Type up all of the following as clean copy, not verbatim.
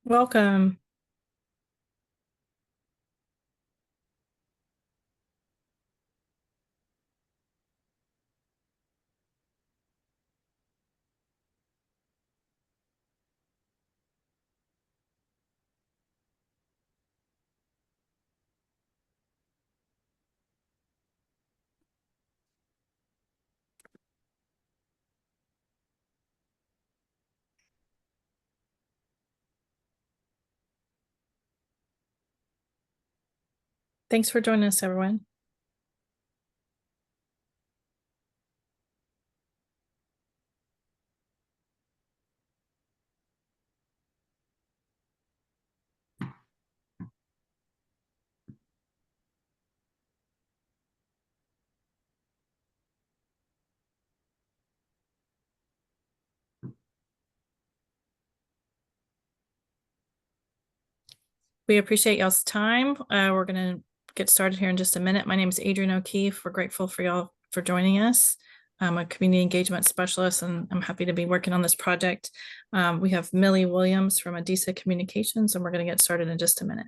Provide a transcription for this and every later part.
Welcome. Thanks for joining us, everyone. We appreciate y'all's time. We're going to get started here in just a minute. My name is Adrienne O'Keefe. We're grateful for y'all for joining us. I'm a community engagement specialist, and I'm happy to be working on this project. We have Millie Williams from Adisa Communications, and we're going to get started in just a minute.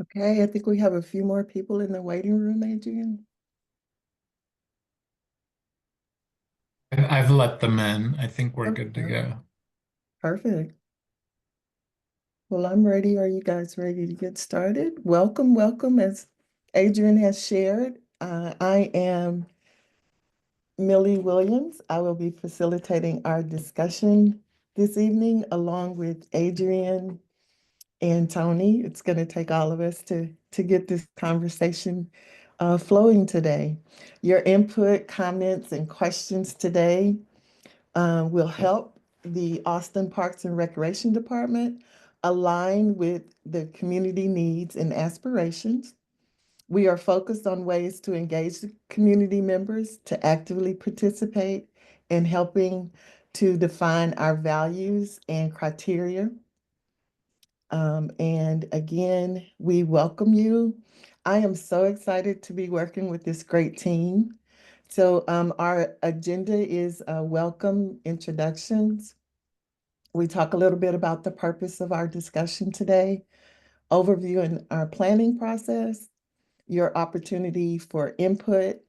Okay, I think we have a few more people in the waiting room, Adrienne. I've let them in. I think we're good to Okay, go. perfect. Well, I'm ready. Are you guys ready to get started? Welcome, welcome. As Adrienne has shared, I am Millie Williams. I will be facilitating our discussion this evening along with Adrienne and Tony. It's going to take all of us to get this conversation flowing today. Your input, comments, and questions today will help the Austin Parks and Recreation Department align with the community needs and aspirations. We are focused on ways to engage the community members to actively participate in helping to define our values and criteria. And again, we welcome you. I am so excited to be working with this great team. So our agenda is welcome introductions. We talk a little bit about the purpose of our discussion today, overview in our planning process, your opportunity for input,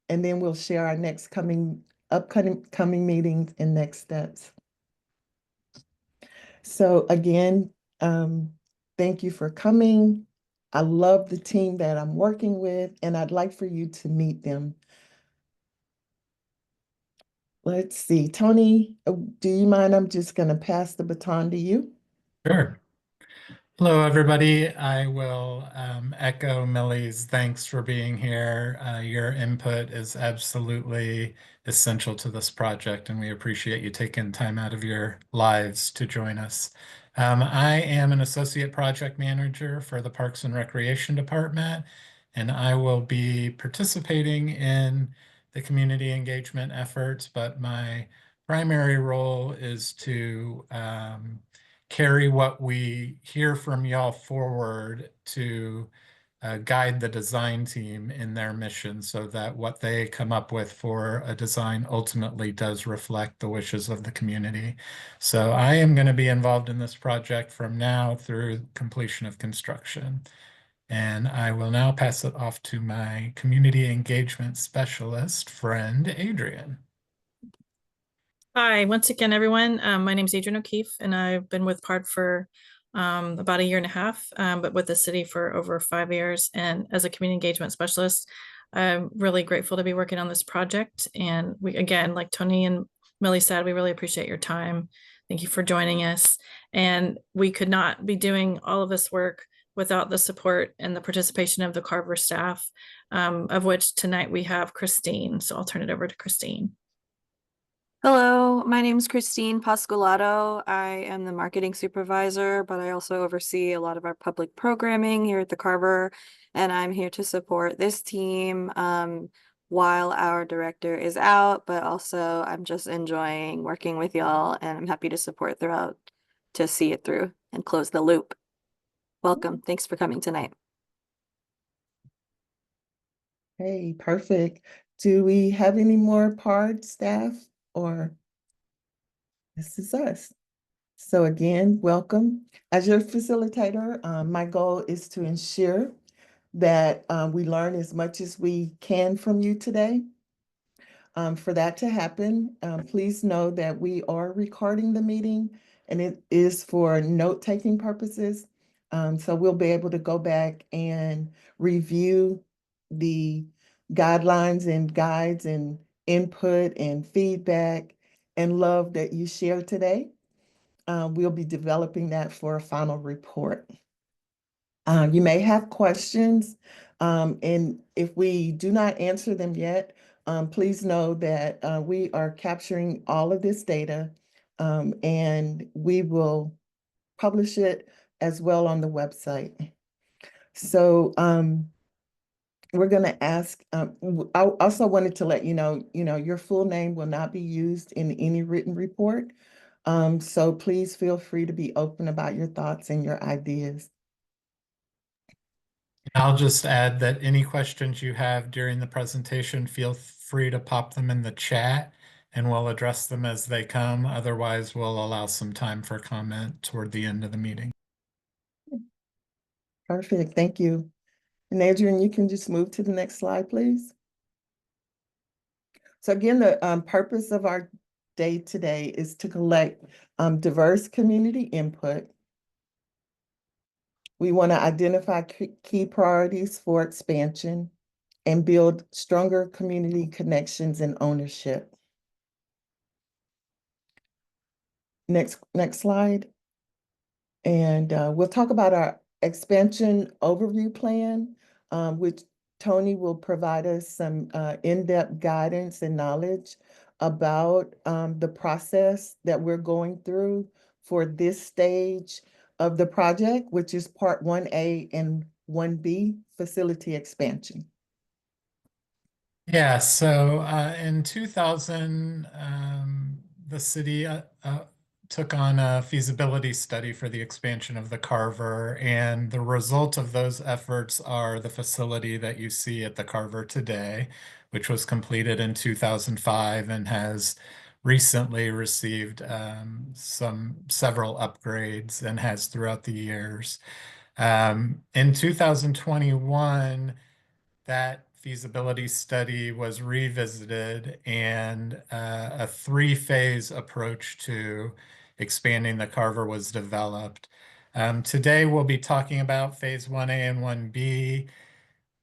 and then we'll share our upcoming meetings and next steps. So again, thank you for coming. I love the team that I'm working with, and I'd like for you to meet them. Let's see, Tony, do you mind? I'm just going to pass the baton to you. Sure. Hello, everybody. I will echo Millie's thanks for being here. Your input is absolutely essential to this project, and we appreciate you taking time out of your lives to join us. I am an associate project manager for the Parks and Recreation Department, and I will be participating in the community engagement efforts, but my primary role is to carry what we hear from y'all forward to guide the design team in their mission so that what they come up with for a design ultimately does reflect the wishes of the community. So I am going to be involved in this project from now through completion of construction. And I will now pass it off to my community engagement specialist friend, Adrian. Hi, once again, everyone. My name is Adrian O'Keefe, and I've been with PARD for about a year and a half, but with the city for over 5 years. And as a community engagement specialist, I'm really grateful to be working on this project. And we, again, like Tony and Millie said, we really appreciate your time. Thank you for joining us. And we could not be doing all of this work without the support and the participation of the Carver staff, of which tonight we have Christine. So I'll turn it over to Christine. Hello, my name is Christine Pascolato. I am the marketing supervisor, but I also oversee a lot of our public programming here at the Carver, and I'm here to support this team while our director is out, but also I'm just enjoying working with y'all, and I'm happy to support throughout to see it through and close the loop. Welcome. Thanks for coming tonight. Hey, perfect. Do we have any more PARD staff or this is us? So again, welcome. As your facilitator, my goal is to ensure that we learn as much as we can from you today. For that to happen, please know that we are recording the meeting and it is for note-taking purposes. So we'll be able to go back and review the guidelines and guides and input and feedback and love that you shared today. We'll be developing that for a final report. You may have questions, and if we do not answer them yet, please know that we are capturing all of this data, and we will publish it as well on the website. So we're going to ask, I also wanted to let you know, your full name will not be used in any written report. So please feel free to be open about your thoughts and your ideas. I'll just add that any questions you have during the presentation, feel free to pop them in the chat and we'll address them as they come. Otherwise, we'll allow some time for comment toward the end of the meeting. Perfect, thank you. And Adrian, you can just move to the next slide, please. So again, the purpose of our day today is to collect diverse community input. We want to identify key priorities for expansion and build stronger community connections and ownership. Next slide. And we'll talk about our expansion overview plan, which Tony will provide us some in-depth guidance and knowledge about the process that we're going through for this stage of the project, which is part 1A and 1B, facility expansion. Yeah, so in 2000, the city took on a feasibility study for the expansion of the Carver, and the result of those efforts are the facility that you see at the Carver today, which was completed in 2005 and has recently received several upgrades and has throughout the years. In 2021, that feasibility study was revisited and a three-phase approach to expanding the Carver was developed. Today we'll be talking about phase 1A and 1B.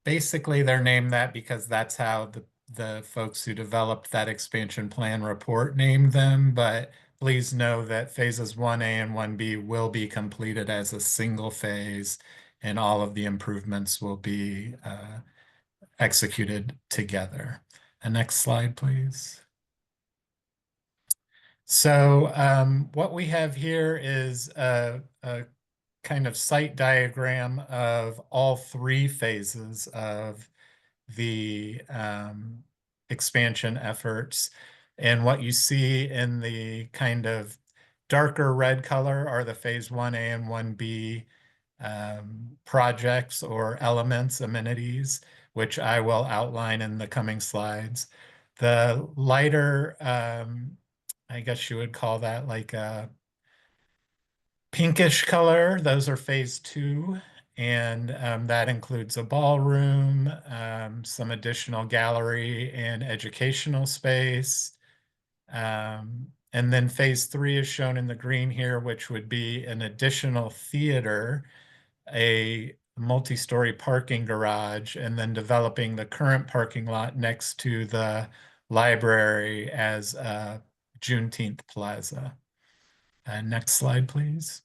Basically, they're named that because that's how the folks who developed that expansion plan report named them, but please know that phases 1A and 1B will be completed as a single phase and all of the improvements will be executed together. And next slide, please. So what we have here is a kind of site diagram of all three phases of the expansion efforts. And what you see in the kind of darker red color are the phase 1A and 1B projects or elements, amenities, which I will outline in the coming slides. The lighter, I guess you would call that like a pinkish color, those are phase 2. And that includes a ballroom, some additional gallery and educational space. And then phase 3 is shown in the green here, which would be an additional theater, a multi-story parking garage, and then developing the current parking lot next to the library as a Juneteenth Plaza. Next slide, please.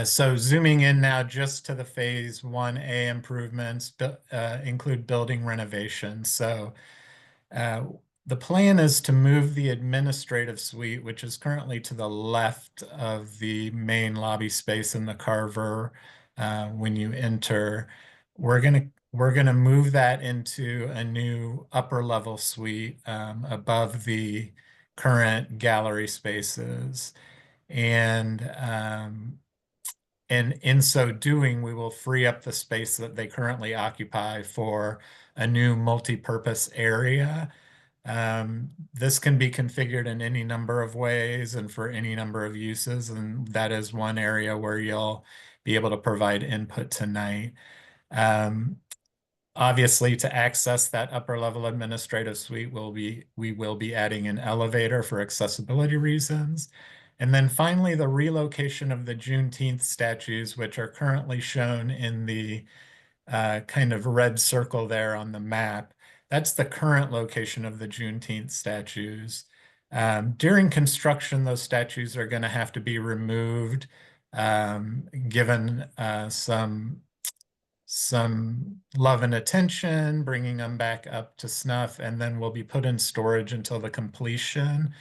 So zooming in now just to the phase 1A improvements, include building renovation. So the plan is to move the administrative suite, which is currently to the left of the main lobby space in the Carver when you enter. We're gonna move that into a new upper level suite above the current gallery spaces. And in so doing, we will free up the space that they currently occupy for a new multi-purpose area. This can be configured in any number of ways and for any number of uses, and that is one area where you'll be able to provide input tonight. Obviously, to access that upper level administrative suite, we will be adding an elevator for accessibility reasons. And then finally, the relocation of the Juneteenth statues, which are currently shown in the kind of red circle there on the map. That's the current location of the Juneteenth statues. During construction, those statues are going to have to be removed, given some love and attention, bringing them back up to snuff, and then will be put in storage until the completion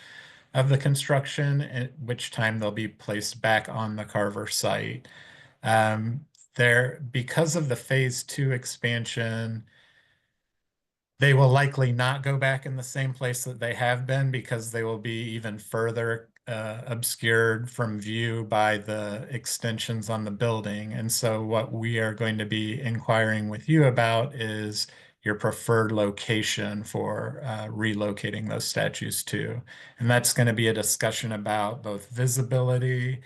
of the construction, at which time they'll be placed back on the Carver site. Because of the phase 2 expansion, they will likely not go back in the same place that they have been because they will be even further obscured from view by the extensions on the building. And so what we are going to be inquiring with you about is your preferred location for relocating those statues to. And that's going to be a discussion about both visibility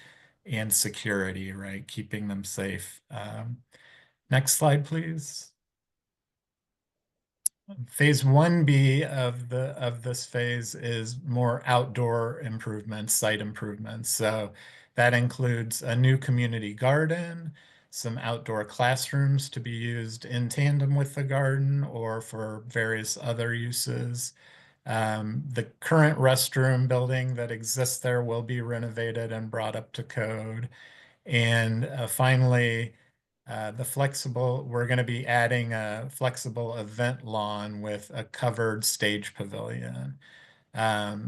and security, right? Keeping them safe. Next slide, please. Phase 1B of this phase is more outdoor improvements, site improvements. So that includes a new community garden, some outdoor classrooms to be used in tandem with the garden or for various other uses. The current restroom building that exists there will be renovated and brought up to code. And finally, we're going to be adding a flexible event lawn with a covered stage pavilion.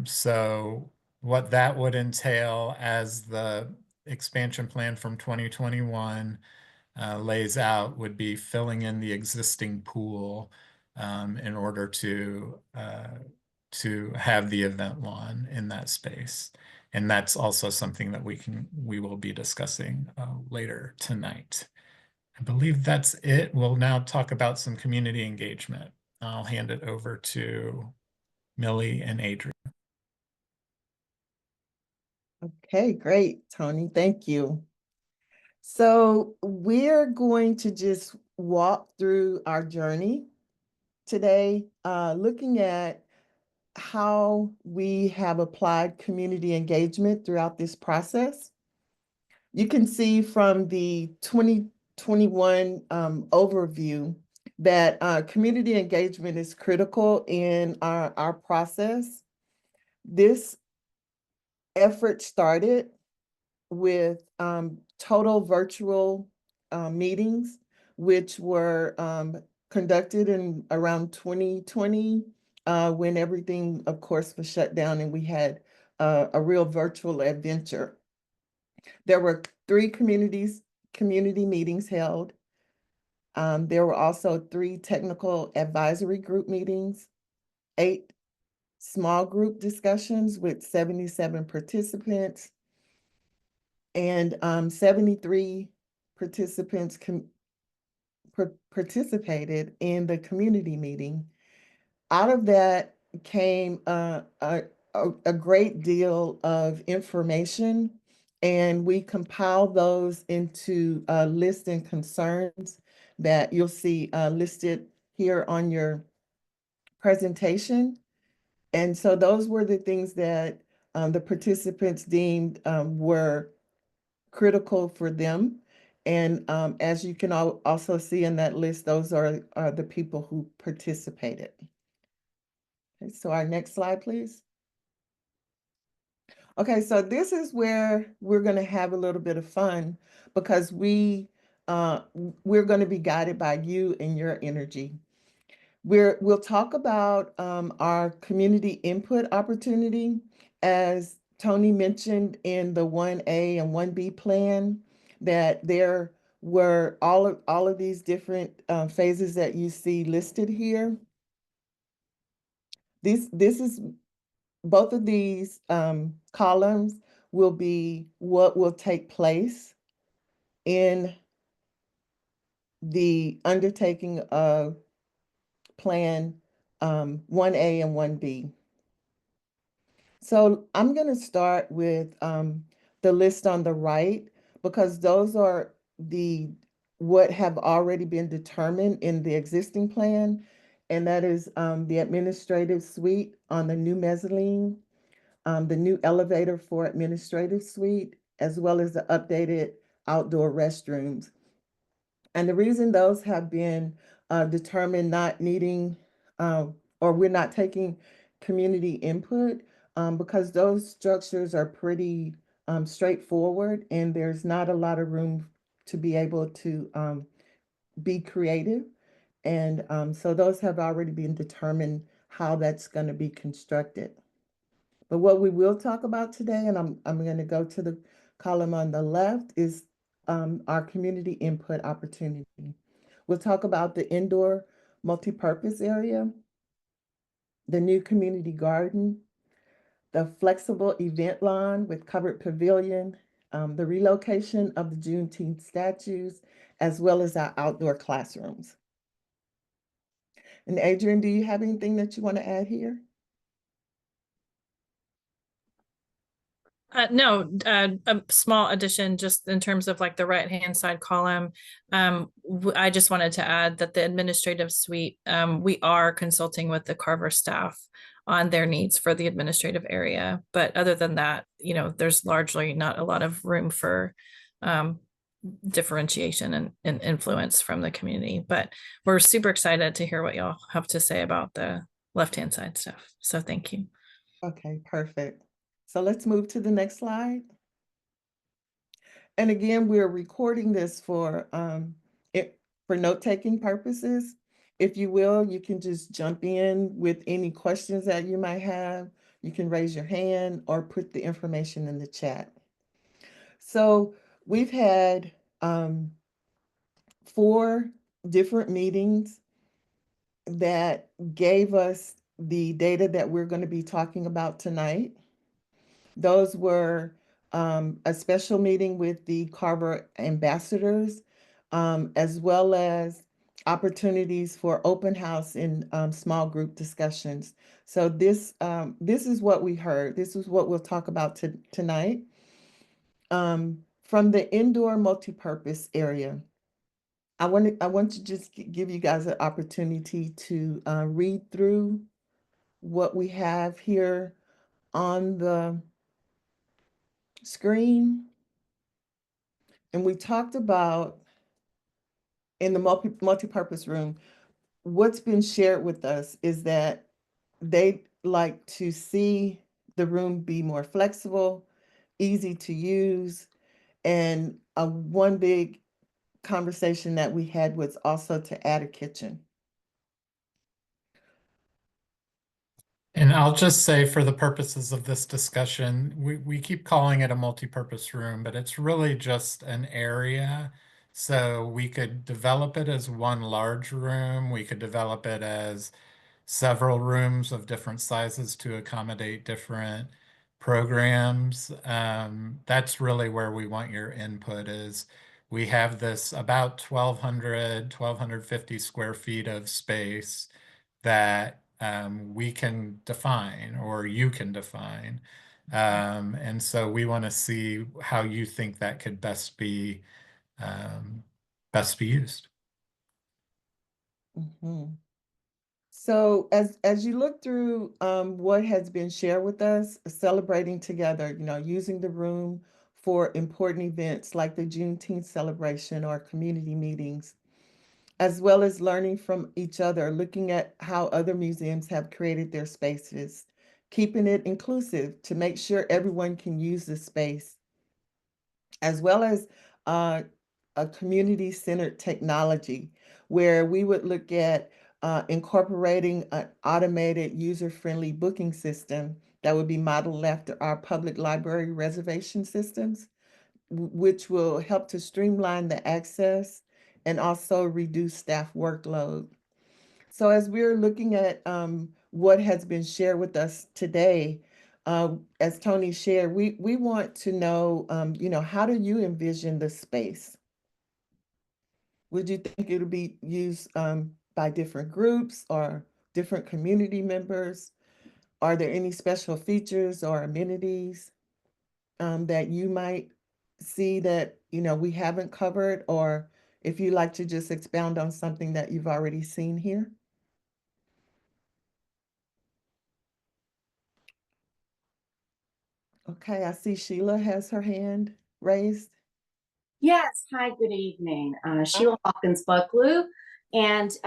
So what that would entail as the expansion plan from 2021 lays out would be filling in the existing pool in order to have the event lawn in that space. And that's also something that we will be discussing later tonight. I believe that's it. We'll now talk about some community engagement. I'll hand it over to Millie and Adrian. Okay, great, Tony. Thank you. So we're going to just walk through our journey today, looking at how we have applied community engagement throughout this process. You can see from the 2021 overview that community engagement is critical in our process. This effort started with total virtual meetings, which were conducted in around 2020 when everything, of course, was shut down and we had a real virtual adventure. There were 3 community meetings held. There were also 3 technical advisory group meetings, 8 small group discussions with 77 participants, and 73 participants participated in the community meeting. Out of that came a great deal of information, and we compiled those into lists and concerns that you'll see listed here on your presentation. And so those were the things that the participants deemed were critical for them. And as you can also see in that list, those are the people who participated. Okay, so our next slide, please. Okay, so this is where we're going to have a little bit of fun because we're going to be guided by you and your energy. We'll talk about our community input opportunity. As Tony mentioned in the 1A and 1B plan, that there were all of these different phases that you see listed here. This is both of these columns will be what will take place in the undertaking of Plan 1A and 1B. So I'm going to start with the list on the right because those are what have already been determined in the existing plan, and that is the administrative suite on the new mezzanine, the new elevator for administrative suite, as well as the updated outdoor restrooms. And the reason those have been determined not needing, or we're not taking community input, because those structures are pretty straightforward and there's not a lot of room to be able to be creative. And so those have already been determined how that's going to be constructed. But what we will talk about today, and I'm going to go to the column on the left, is our community input opportunity. We'll talk about the indoor multipurpose area, the new community garden, the flexible event lawn with covered pavilion, the relocation of the Juneteenth statues, as well as our outdoor classrooms. And Adrian, do you have anything that you want to add here? No, a small addition just in terms of like the right-hand side column. I just wanted to add that the administrative suite, we are consulting with the Carver staff on their needs for the administrative area. But other than that, there's largely not a lot of room for differentiation and influence from the community. But we're super excited to hear what y'all have to say about the left-hand side stuff. So thank you. Okay, perfect. So let's move to the next slide. And again, we're recording this for note-taking purposes. If you will, you can just jump in with any questions that you might have. You can raise your hand or put the information in the chat. So we've had 4 different meetings that gave us the data that we're going to be talking about tonight. Those were a special meeting with the Carver ambassadors, as well as opportunities for open house and small group discussions. So this is what we heard. This is what we'll talk about tonight. From the indoor multipurpose area, I want to just give you guys an opportunity to read through what we have here on the screen. And we talked about in the multipurpose room, what's been shared with us is that they like to see the room be more flexible, easy to use. And one big conversation that we had was also to add a kitchen. And I'll just say for the purposes of this discussion, we keep calling it a multipurpose room, but it's really just an area. So we could develop it as one large room. We could develop it as several rooms of different sizes to accommodate different programs. That's really where we want your input is. We have this about 1,250 square feet of space that we can define or you can define. And so we want to see how you think that could best be used. Mhm. So as you look through what has been shared with us, celebrating together, using the room for important events like the Juneteenth celebration or community meetings, as well as learning from each other, looking at how other museums have created their spaces, keeping it inclusive to make sure everyone can use the space, as well as uh, a community-centered technology where we would look at incorporating an automated user-friendly booking system that would be modeled after our public library reservation systems, which will help to streamline the access and also reduce staff workload. So as we're looking at what has been shared with us today, as Tony shared, we want to know, how do you envision the space? Would you think it'll be used by different groups or different community members? Are there any special features or amenities that you might see that, we haven't covered? Or if you'd like to just expound on something that you've already seen here? Okay, I see Sheila has her hand raised. Yes, hi, good evening. Sheila Hawkins Bucklew, and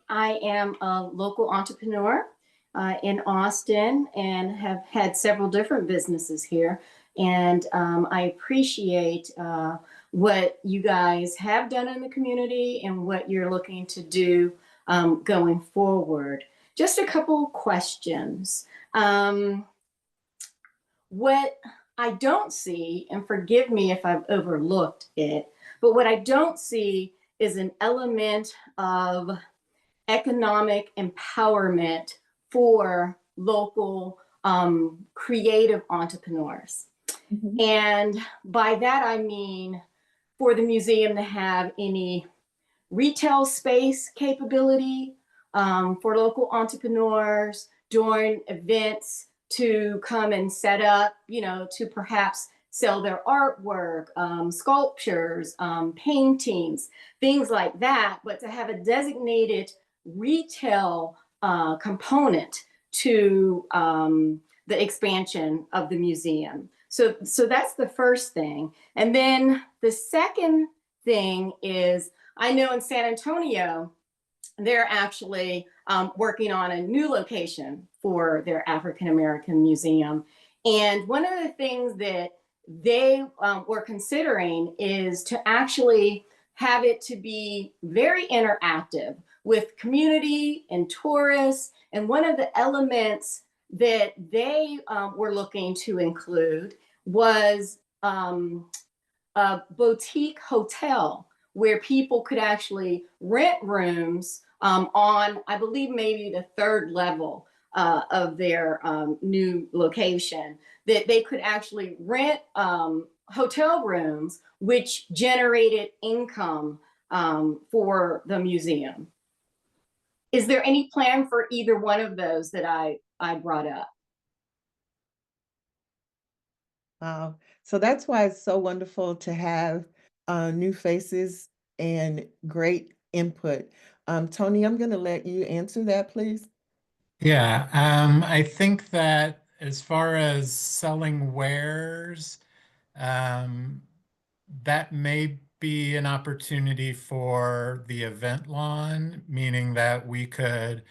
I am a local entrepreneur in Austin and have had several different businesses here. And I appreciate what you guys have done in the community and what you're looking to do going forward. Just a couple questions. What I don't see, and forgive me if I've overlooked it, but what I don't see is an element of economic empowerment for local creative entrepreneurs. Mhm. And by that, I mean for the museum to have any retail space capability for local entrepreneurs during events to come and set up, to perhaps sell their artwork, sculptures, paintings, things like that, but to have a designated retail component to the expansion of the museum. So that's the first thing. And then the second thing is, I know in San Antonio, they're actually working on a new location for their African American museum. And one of the things that they were considering is to actually have it to be very interactive with community and tourists. And one of the elements that they were looking to include was a boutique hotel where people could actually rent rooms on, I believe, maybe the third level of their new location, that they could actually rent hotel rooms, which generated income for the museum. Is there any plan for either one of those that I brought up? So that's why it's so wonderful to have new faces and great input. Tony, I'm going to let you answer that, please. Yeah, I think that as far as selling wares, um, that may be an opportunity for the event lawn, meaning that we could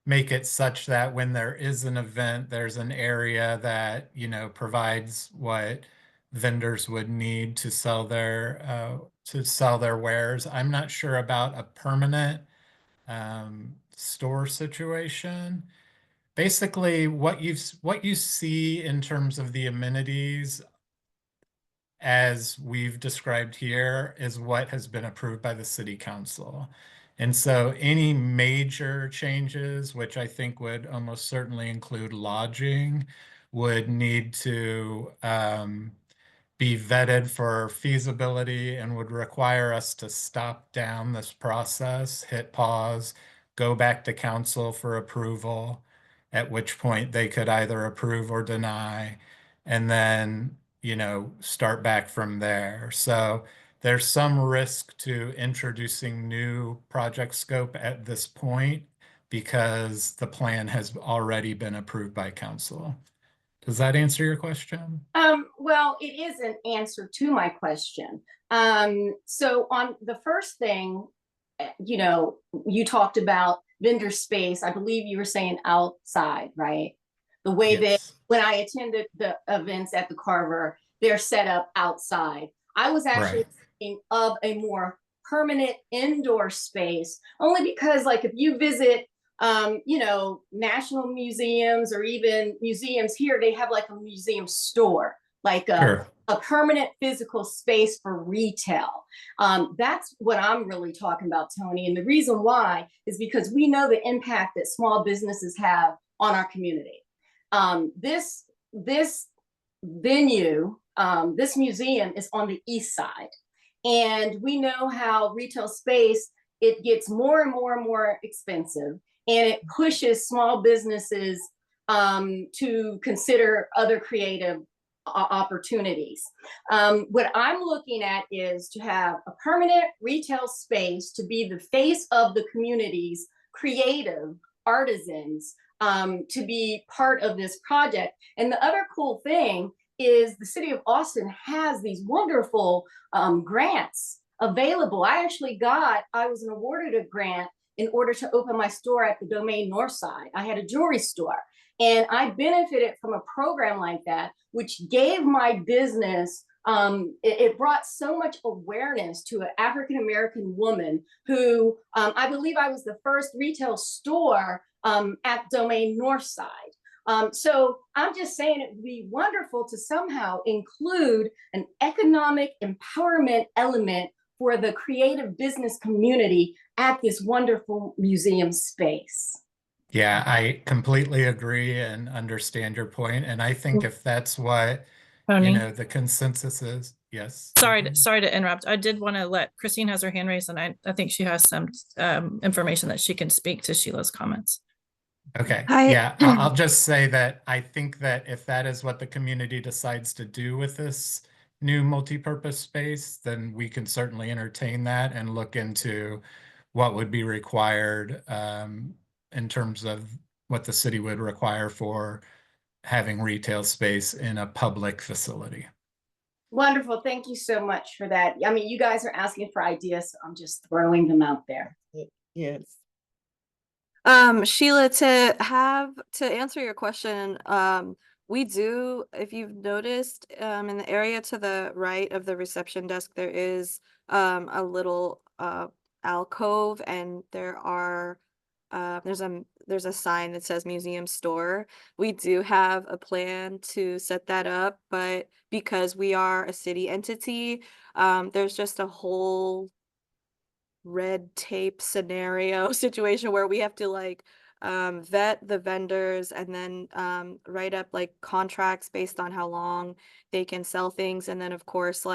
make it such that when there is an event, there's an area that, provides what vendors would need to sell their wares. I'm not sure about a permanent store situation. Basically, what you see in terms of the amenities as we've described here is what has been approved by the city council. And so any major changes, which I think would almost certainly include lodging, would need to be vetted for feasibility and would require us to stop down this process, hit pause, go back to council for approval, at which point they could either approve or deny, and then, start back from there. So there's some risk to introducing new project scope at this point because the plan has already been approved by council. Does that answer your question? Well, it is an answer to my question. So on the first thing, you talked about vendor space. I believe you were saying outside, right? The way that Yes. when I attended the events at the Carver, they're set up outside. I was actually Right. thinking of a more permanent indoor space, only because like if you visit national museums or even museums here, they have like a museum store, like Sure. a permanent physical space for retail. That's what I'm really talking about, Tony. And the reason why is because we know the impact that small businesses have on our community. This venue, this museum is on the east side. And we know how retail space, it gets more and more and more expensive. And it pushes small businesses to consider other creative opportunities. What I'm looking at is to have a permanent retail space to be the face of the community's creative artisans, to be part of this project. And the other cool thing is the city of Austin has these wonderful grants available. I was awarded a grant in order to open my store at the Domain North Side. I had a jewelry store and I benefited from a program like that, which gave my business, it brought so much awareness to an African-American woman who, I believe I was the first retail store at Domain North Side. So I'm just saying it would be wonderful to somehow include an economic empowerment element for the creative business community at this wonderful museum space. Yeah, I completely agree and understand your point. And I think if that's what, Tony, the consensus is, yes. sorry Adrian? to interrupt. I did want to let Christine has her hand raised, and I think she has some information that she can speak to Sheila's comments. Okay, Hi. yeah, I'll just say that I think that if that is what the community decides to do with this new multi-purpose space, then we can certainly entertain that and look into what would be required in terms of what the city would require for having retail space in a public facility. Wonderful. Thank you so much for that. I mean, you guys are asking for ideas, so I'm just throwing them out there. Yes. Sheila, to answer your question, we do, if you've noticed, in the area to the right of the reception desk, there is a little alcove, and there's a sign that says museum store. We do have a plan to set that up, but because we are a city entity, there's just a whole red tape scenario situation where we have to vet the vendors and then write up like contracts based on how long they can sell things, and then of course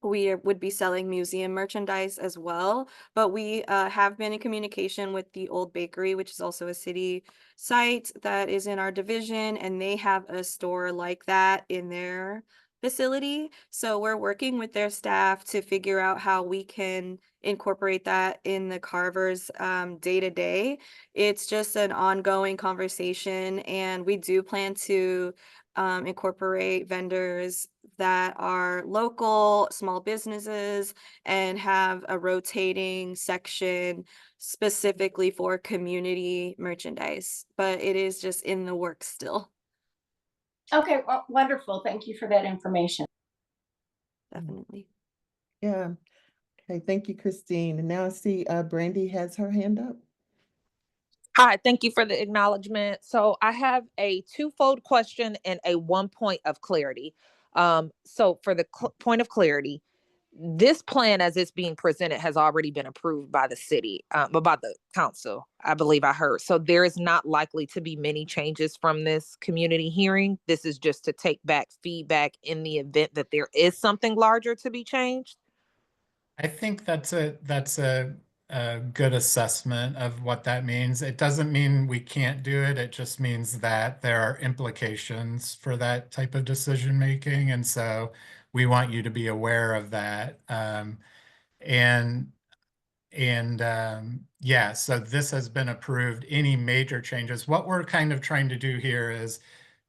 we would be selling museum merchandise as well. But we have been in communication with the Old Bakery, which is also a city site that is in our division, and they have a store like that in their facility. So we're working with their staff to figure out how we can incorporate that in the Carver's day to day. It's just an ongoing conversation, and we do plan to incorporate vendors that are local, small businesses, and have a rotating section specifically for community merchandise. But it is just in the works still. Okay, well, wonderful. Thank you for that information. Definitely. Yeah. Okay, thank you, Christine. And now I see Brandy has her hand up. Hi, thank you for the acknowledgement. So I have a twofold question and a 1 point of clarity. So for the point of clarity, this plan as it's being presented has already been approved by the city, but by the council, I believe I heard. So there is not likely to be many changes from this community hearing. This is just to take back feedback in the event that there is something larger to be changed. I think that's a good assessment of what that means. It doesn't mean we can't do it. It just means that there are implications for that type of decision making. And so we want you to be aware of that. Yeah, so this has been approved. Any major changes? What we're kind of trying to do here is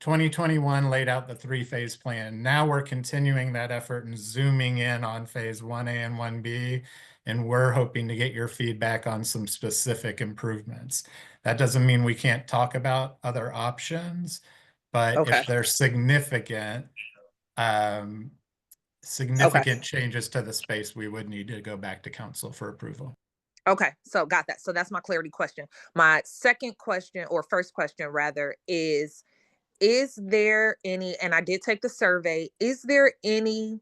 2021 laid out the 3-phase plan. Now we're continuing that effort and zooming in on phase 1A and 1B, and we're hoping to get your feedback on some specific improvements. That doesn't mean we can't talk about other options, but Okay. if there's significant changes to the space, we would need to go back to council for approval. Okay, so got that. So that's my clarity question. My second question, or first question rather, is there any, and I did take the survey, is there any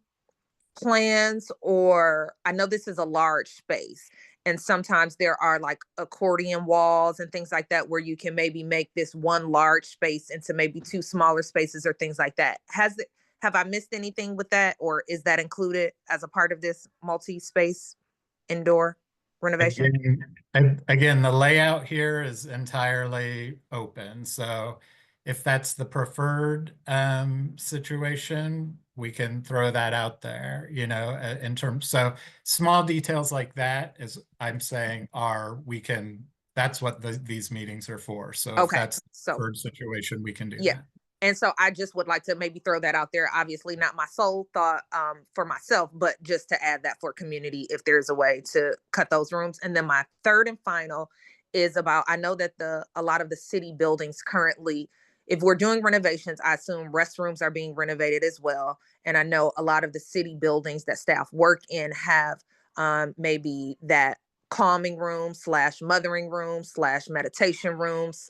plans, or I know this is a large space and sometimes there are like accordion walls and things like that where you can maybe make this one large space into maybe 2 smaller spaces or things like that. Have I missed anything with that, or is that included as a part of this multi-space indoor renovation? Again, the layout here is entirely open. So if that's the preferred situation, we can throw that out there, you know, in terms. So small details like that, as I'm saying, that's what these meetings are for. So if Okay, that's the so preferred situation, we can do yeah. that. And so I just would like to maybe throw that out there. Obviously not my sole thought for myself, but just to add that for community, if there's a way to cut those rooms. And then my third and final is about, I know that a lot of the city buildings currently, if we're doing renovations, I assume restrooms are being renovated as well. And I know a lot of the city buildings that staff work in have maybe that calming room / mothering room / meditation room /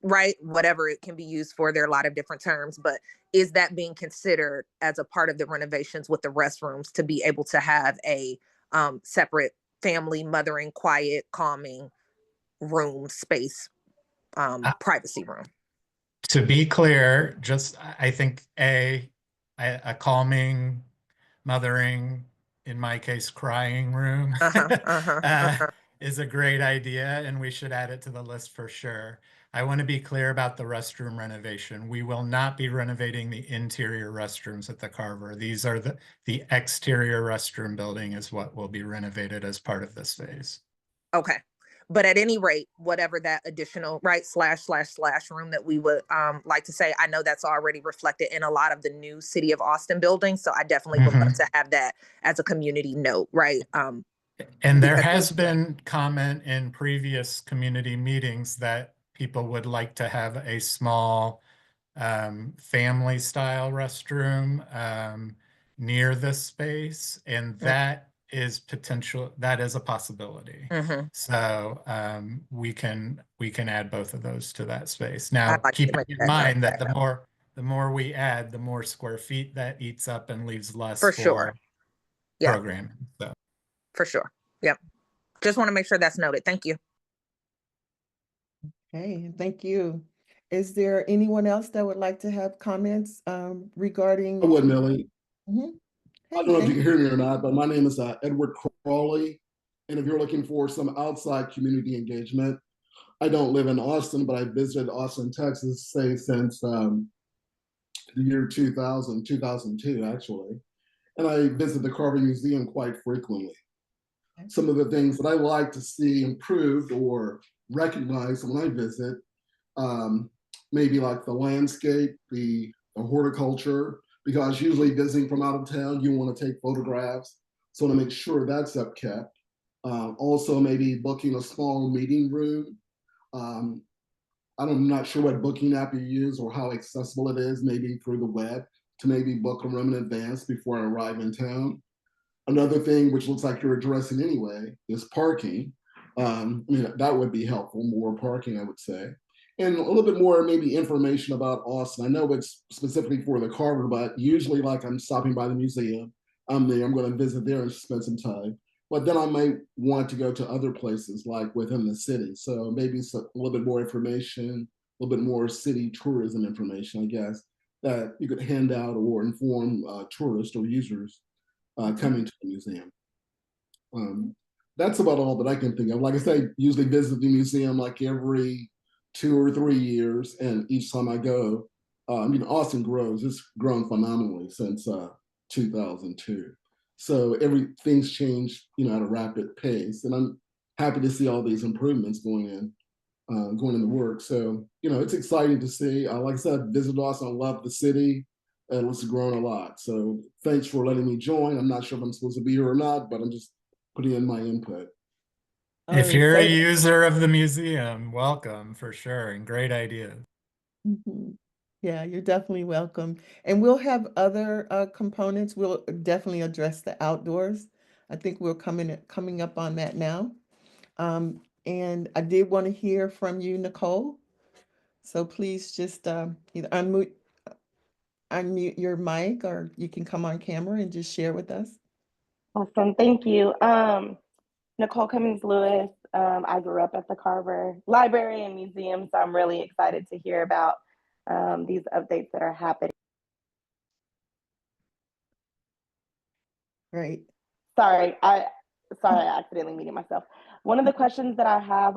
right, whatever it can be used for. There are a lot of different terms, but is that being considered as a part of the renovations with the restrooms to be able to have a separate family mothering, quiet, calming room space, privacy room? To be clear, I think a calming, mothering, in my case, crying room is a great idea, and we should add it to the list for sure. I want to be clear about the restroom renovation. We will not be renovating the interior restrooms at the Carver. These are the exterior restroom building is what will be renovated as part of this phase. Okay. But at any rate, whatever that additional right / room that we would like to say, I know that's already reflected in a lot of the new City of Austin buildings. So I definitely would love to have that as a community note, right? And there has been comment in previous community meetings that people would like to have a small family style restroom near this space, and that is a possibility. So we can add both of those to that space. Now, keeping in mind that the more we add, the more square feet that eats up and leaves less for sure. Programming. So. For sure. Yep. Just want to make sure that's noted. Thank you. Okay, thank you. Is there anyone else that would like to have comments regarding? I would, Millie. Hey, I don't know if you can hear me or not, but my name is Edward Crawley. And if you're looking for some outside community engagement, I don't live in Austin, but I visited Austin, Texas, say since the year 2000, 2002, actually. And I visit the Carver Museum quite frequently. Some of the things that I like to see improved or recognized when I visit, maybe like the landscape, the horticulture, because usually visiting from out of town, you want to take photographs. So to make sure that's upkept. Also maybe booking a small meeting room. I'm not sure what booking app you use or how accessible it is, maybe through the web, to maybe book a room in advance before I arrive in town. Another thing, which looks like you're addressing anyway, is parking. That would be helpful, more parking, I would say. And a little bit more maybe information about Austin. I know it's specifically for the Carver, but usually like I'm stopping by the museum, I'm there, I'm going to visit there and spend some time. But then I might want to go to other places like within the city. So maybe a little bit more information, a little bit more city tourism information, I guess, that you could hand out or inform tourists or users coming to the museum. That's about all that I can think of. Like I say, I usually visit the museum like every 2 or 3 years, and each time I go, Austin grows. It's grown phenomenally since 2002. So everything's changed, at a rapid pace, and I'm happy to see all these improvements going in the work. So it's exciting to see. Like I said, I visited Austin. I love the city, and it's grown a lot. So thanks for letting me join. I'm not sure if I'm supposed to be here or not, but I'm just putting in my input. If you're a user of the museum, welcome for sure, and great idea. Yeah, you're definitely welcome. And we'll have other components. We'll definitely address the outdoors. I think we're coming up on that now. And I did want to hear from you, Nicole. So please just either unmute your mic, or you can come on camera and just share with us. Awesome, thank you. Nicole Cummings Lewis. I grew up at the Carver Library and Museum, so I'm really excited to hear about these updates that are happening. Great. Sorry, I accidentally muted myself. One of the questions that I have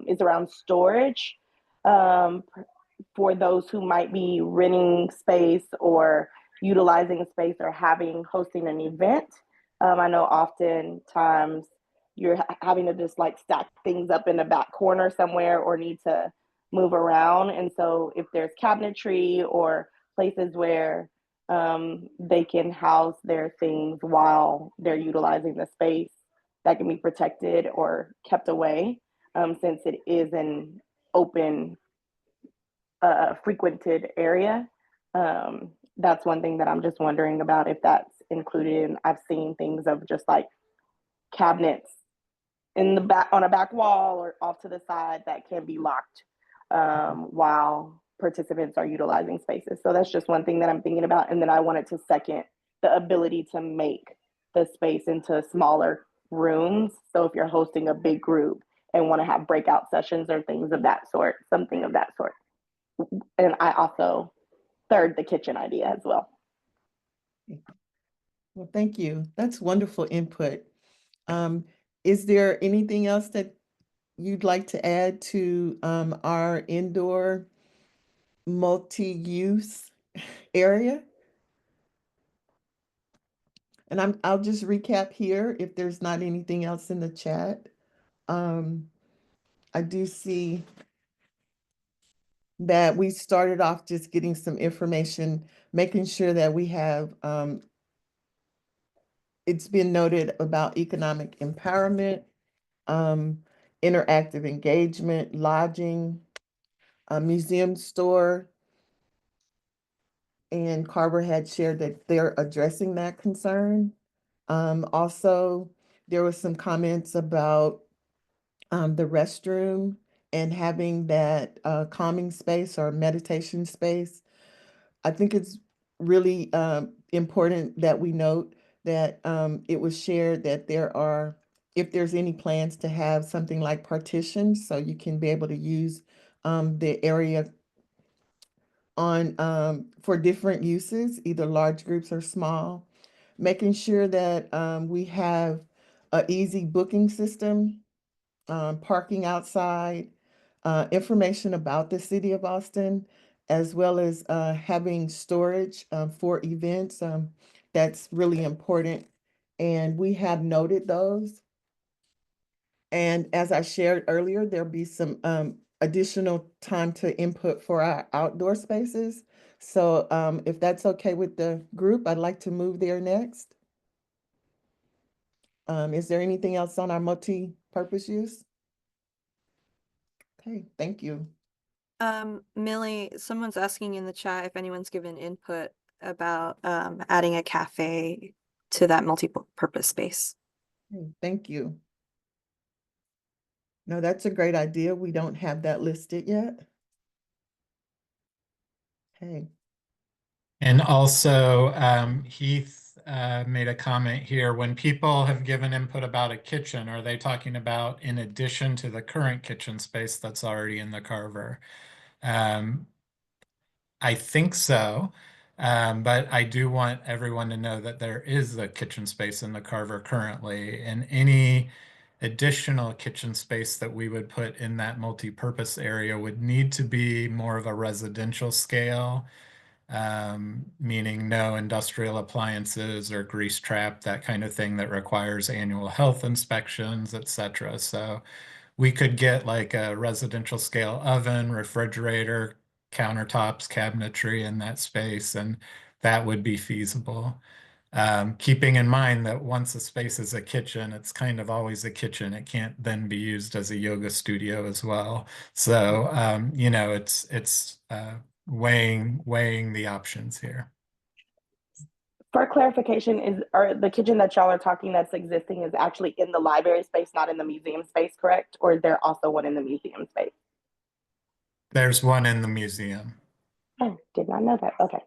is around storage for those who might be renting space or utilizing a space or hosting an event. I know oftentimes you're having to just like stack things up in the back corner somewhere or need to move around. And so if there's cabinetry or places where they can house their things while they're utilizing the space, that can be protected or kept away, since it is an open, frequented area. That's one thing that I'm just wondering about if that's included. And I've seen things of just like cabinets in the back on a back wall or off to the side that can be locked while participants are utilizing spaces. So that's just one thing that I'm thinking about. And then I wanted to second the ability to make the space into smaller rooms. So if you're hosting a big group and want to have breakout sessions or things of that sort, something of that sort. And I also third the kitchen idea as well. Well, thank you. That's wonderful input. Is there anything else that you'd like to add to our indoor multi-use area? And I'll just recap here if there's not anything else in the chat. I do see that we started off just getting some information, making sure that we have, it's been noted about economic empowerment, interactive engagement, lodging, a museum store, and Carver had shared that they're addressing that concern. Also, there was some comments about the restroom and having that calming space or meditation space. I think it's really important that we note that it was shared that if there's any plans to have something like partitions, so you can be able to use the area for different uses, either large groups or small, making sure that we have an easy booking system, parking outside, information about the city of Austin, as well as having storage for events. That's really important. And we have noted those. And as I shared earlier, there'll be some additional time to input for our outdoor spaces. So if that's okay with the group, I'd like to move there next. Is there anything else on our multi-purpose use? Okay, thank you. Millie, someone's asking in the chat if anyone's given input about adding a cafe to that multi-purpose space. Thank you. No, that's a great idea. We don't have that listed yet. Okay. And also, Heath made a comment here. When people have given input about a kitchen, are they talking about in addition to the current kitchen space that's already in the Carver? I think so, but I do want everyone to know that there is a kitchen space in the Carver currently, and any additional kitchen space that we would put in that multi-purpose area would need to be more of a residential scale, meaning no industrial appliances or grease trap, that kind of thing that requires annual health inspections, etc. So we could get like a residential scale oven, refrigerator, countertops, cabinetry in that space, and that would be feasible. Keeping in mind that once a space is a kitchen, it's kind of always a kitchen. It can't then be used as a yoga studio as well. So, you know, it's weighing the options here. For clarification, are the kitchen that y'all are talking that's existing is actually in the library space, not in the museum space, correct? Or is there also one in the museum space? There's one in the museum. Oh, did not know that. Okay.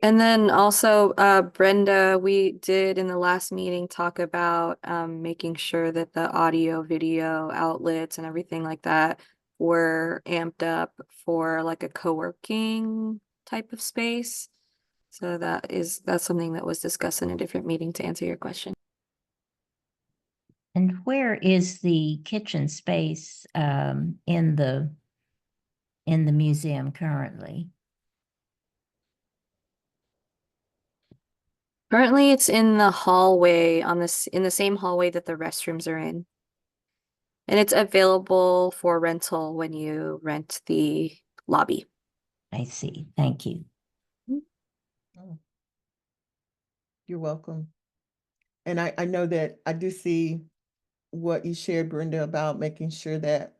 And then also, Brenda, we did in the last meeting talk about making sure that the audio, video outlets and everything like that were amped up for like a co-working type of space. So that's something that was discussed in a different meeting to answer your question. And where is the kitchen space in the museum currently? Currently, it's in the hallway in the same hallway that the restrooms are in. And it's available for rental when you rent the lobby. I see. Thank you. Oh, you're welcome. And I know that I do see what you shared, Brenda, about making sure that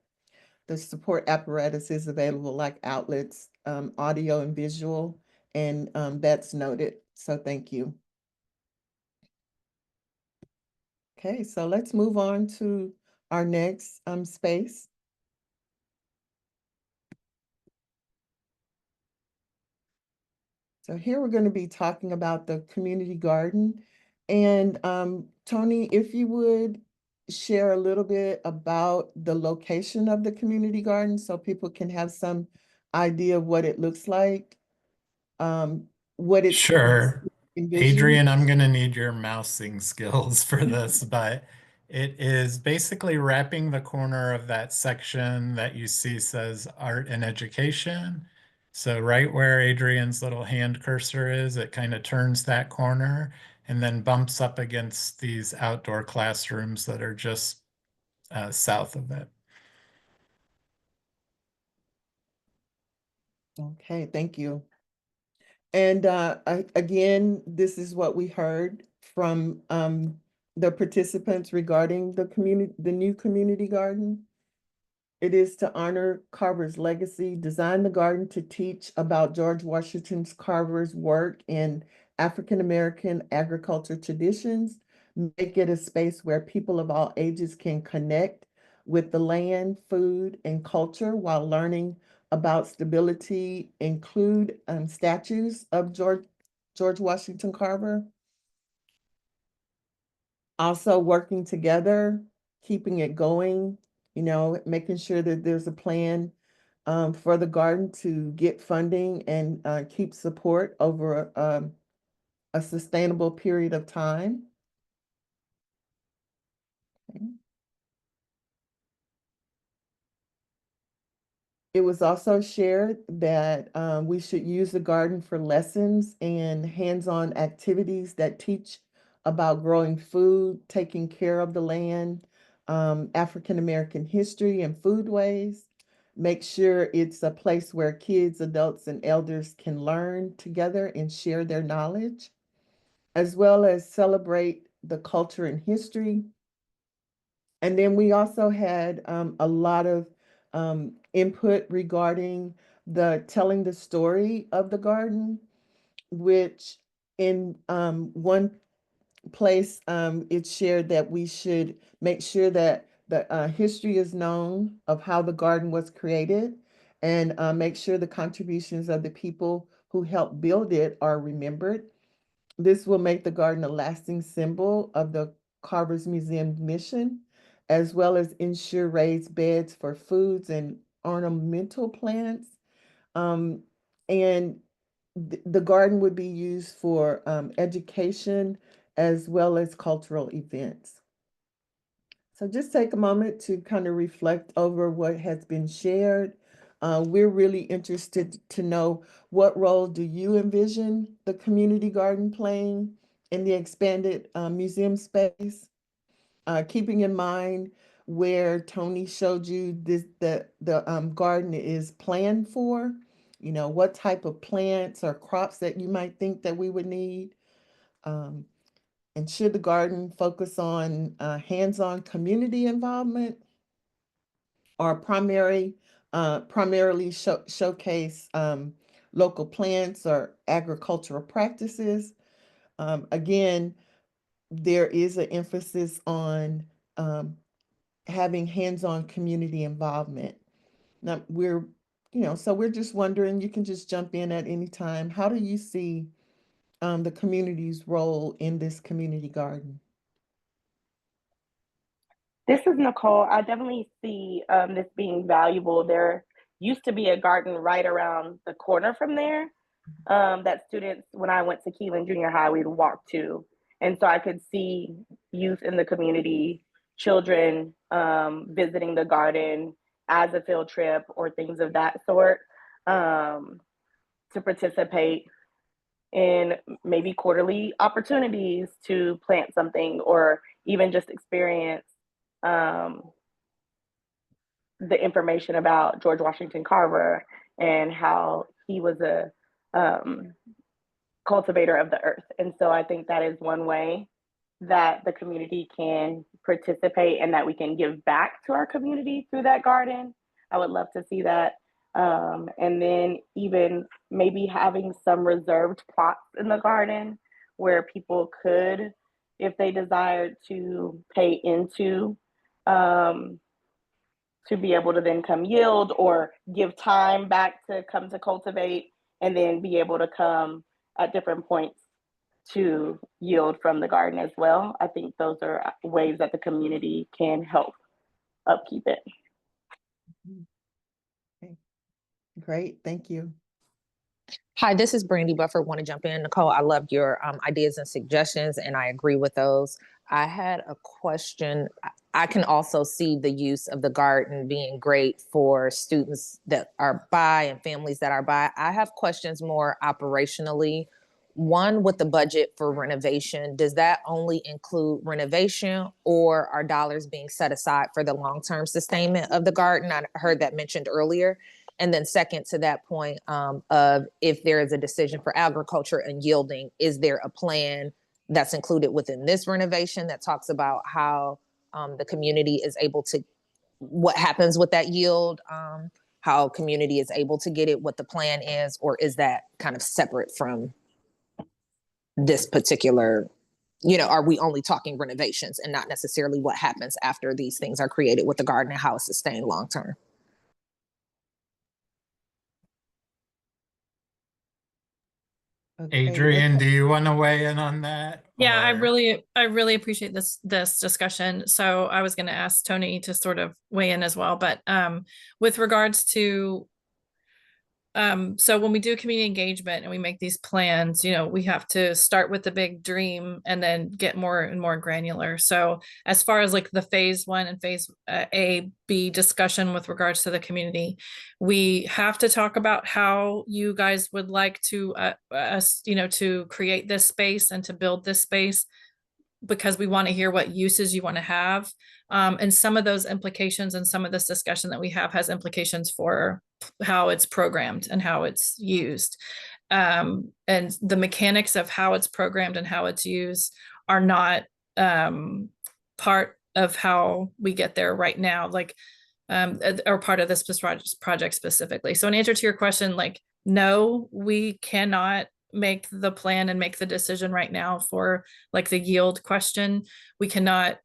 the support apparatus is available, like outlets, audio and visual, and that's noted. So thank you. Okay, so let's move on to our next space. So here we're going to be talking about the community garden. And Tony, if you would share a little bit about the location of the community garden so people can have some idea of what it looks like, what it's Sure. envisioned. Adrian, I'm going to need your mousing skills for this, but it is basically wrapping the corner of that section that you see says art and education. So right where Adrian's little hand cursor is, it kind of turns that corner and then bumps up against these outdoor classrooms that are just south of it. Okay, thank you. And again, this is what we heard from the participants regarding the new community garden. It is to honor Carver's legacy, design the garden to teach about George Washington Carver's work in African-American agriculture traditions, make it a space where people of all ages can connect with the land, food, and culture while learning about stability, include statues of George Washington Carver. Also working together, keeping it going, you know, making sure that there's a plan for the garden to get funding and keep support over a sustainable period of time. Okay. It was also shared that we should use the garden for lessons and hands-on activities that teach about growing food, taking care of the land, African-American history and foodways. Make sure it's a place where kids, adults, and elders can learn together and share their knowledge, as well as celebrate the culture and history. And then we also had a lot of input regarding telling the story of the garden, which in one place it shared that we should make sure that the history is known of how the garden was created and make sure the contributions of the people who helped build it are remembered. This will make the garden a lasting symbol of the Carver's Museum mission, as well as ensure raised beds for foods and ornamental plants. And the garden would be used for education as well as cultural events. So just take a moment to kind of reflect over what has been shared. We're really interested to know, what role do you envision the community garden playing in the expanded museum space? Keeping in mind where Tony showed you the garden is planned for, what type of plants or crops that you might think that we would need. And should the garden focus on hands-on community involvement, or primarily showcase local plants or agricultural practices? Again, there is an emphasis on having hands-on community involvement. Now so we're just wondering, you can just jump in at any time. How do you see the community's role in this community garden? This is Nicole. I definitely see this being valuable. There used to be a garden right around the corner from there that students, when I went to Keelan Junior High, we'd walk to. And so I could see youth in the community, children visiting the garden as a field trip or things of that sort, to participate in maybe quarterly opportunities to plant something, or even just experience the information about George Washington Carver and how he was a cultivator of the earth. And so I think that is one way that the community can participate and that we can give back to our community through that garden. I would love to see that. And then even maybe having some reserved plots in the garden where people could, if they desired, to pay into to be able to then come yield, or give time back to come to cultivate, and then be able to come at different points to yield from the garden as well. I think those are ways that the community can help upkeep it. Okay. Great, thank you. Hi, this is Brandy Buffer. Want to jump in? Nicole, I loved your ideas and suggestions, and I agree with those. I had a question. I can also see the use of the garden being great for students that are by and families that are by. I have questions more operationally. One, with the budget for renovation, does that only include renovation, or are dollars being set aside for the long-term sustainment of the garden? I heard that mentioned earlier. And then second, to that point of, if there is a decision for agriculture and yielding, is there a plan that's included within this renovation that talks about how the community is able to, what happens with that yield, how community is able to get it, what the plan is, or is that kind of separate from this particular, are we only talking renovations and not necessarily what happens after these things are created with the garden and how it's sustained long-term? Okay, Adrian, do you want to weigh in on that? Yeah, I or- really appreciate this discussion. So I was going to ask Tony to sort of weigh in as well, but with regards to so when we do community engagement and we make these plans, we have to start with the big dream and then get more and more granular. So as far as like the phase 1 and phase A, B discussion with regards to the community, we have to talk about how you guys would like to us, to create this space and to build this space, because we want to hear what uses you want to have. And some of those implications and some of this discussion that we have has implications for how it's programmed and how it's used. And the mechanics of how it's programmed and how it's used are not part of how we get there right now, like, or part of this project specifically. So in answer to your question, like, no, we cannot make the plan and make the decision right now for like the yield question. We cannot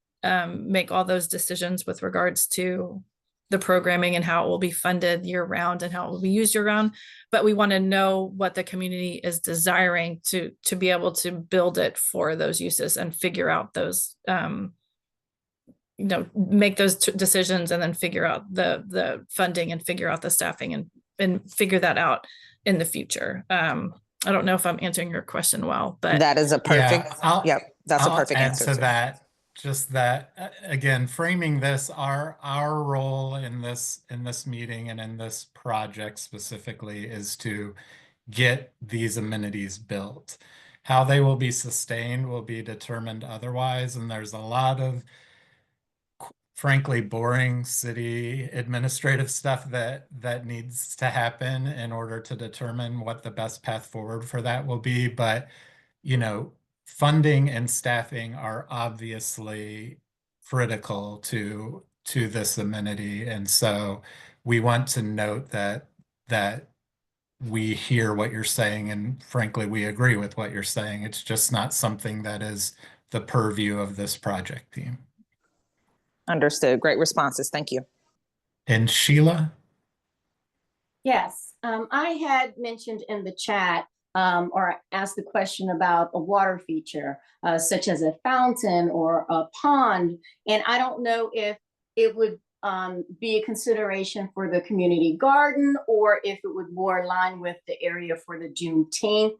make all those decisions with regards to the programming and how it will be funded year round and how it will be used year round. But we want to know what the community is desiring to be able to build it for those uses and figure out those, make those decisions and then figure out the funding and figure out the staffing and figure that out in the future. I don't know if I'm answering your question well, but That is a perfect, Yeah, that's a I'll perfect add answer. to sir. that. Just that again, framing this, our role in this meeting and in this project specifically is to get these amenities built. How they will be sustained will be determined otherwise, and there's a lot of frankly boring city administrative stuff that needs to happen in order to determine what the best path forward for that will be. But funding and staffing are obviously critical to this amenity, and so we want to note that we hear what you're saying, and frankly we agree with what you're saying. It's just not something that is the purview of this project team. Understood. Great responses. Thank you. And Sheila? Yes, I had mentioned in the chat or asked the question about a water feature, such as a fountain or a pond. And I don't know if it would be a consideration for the community garden or if it would more align with the area for the Juneteenth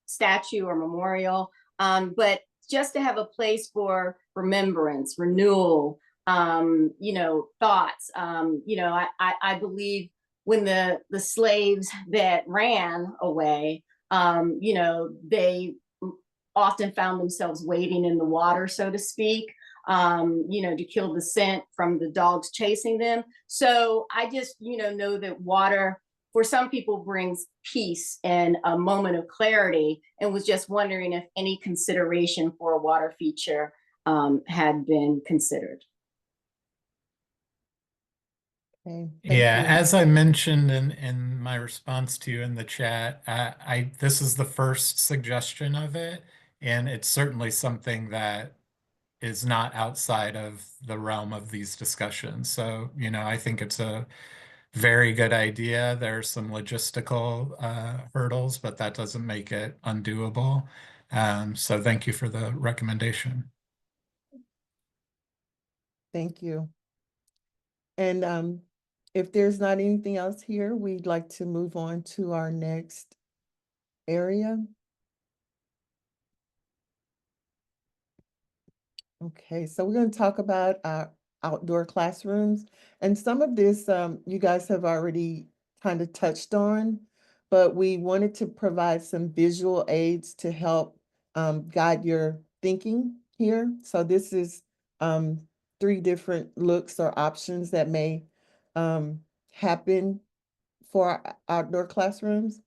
statue or memorial. But just to have a place for remembrance, renewal, thoughts. I believe when the slaves that ran away, they often found themselves wading in the water, so to speak, to kill the scent from the dogs chasing them. So I just, know that water for some people brings peace and a moment of clarity, and was just wondering if any consideration for a water feature had been considered. Okay, Yeah, thank you. as I mentioned in my response to you in the chat, this is the first suggestion of it, and it's certainly something that is not outside of the realm of these discussions. So, I think it's a very good idea. There are some logistical hurdles, but that doesn't make it undoable. So thank you for the recommendation. Thank you. And if there's not anything else here, we'd like to move on to our next area. Okay, so we're going to talk about our outdoor classrooms. And some of this you guys have already kind of touched on, but we wanted to provide some visual aids to help guide your thinking here. So this is 3 different looks or options that may happen for our outdoor classrooms.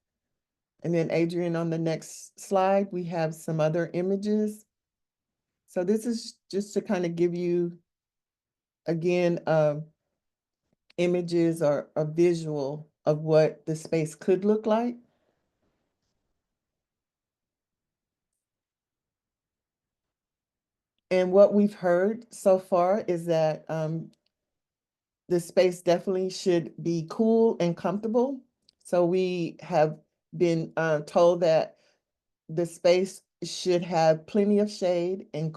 And then Adrian, on the next slide, we have some other images. So this is just to kind of give you, again, images or a visual of what the space could look like. And what we've heard so far is that the space definitely should be cool and comfortable. So we have been told that the space should have plenty of shade and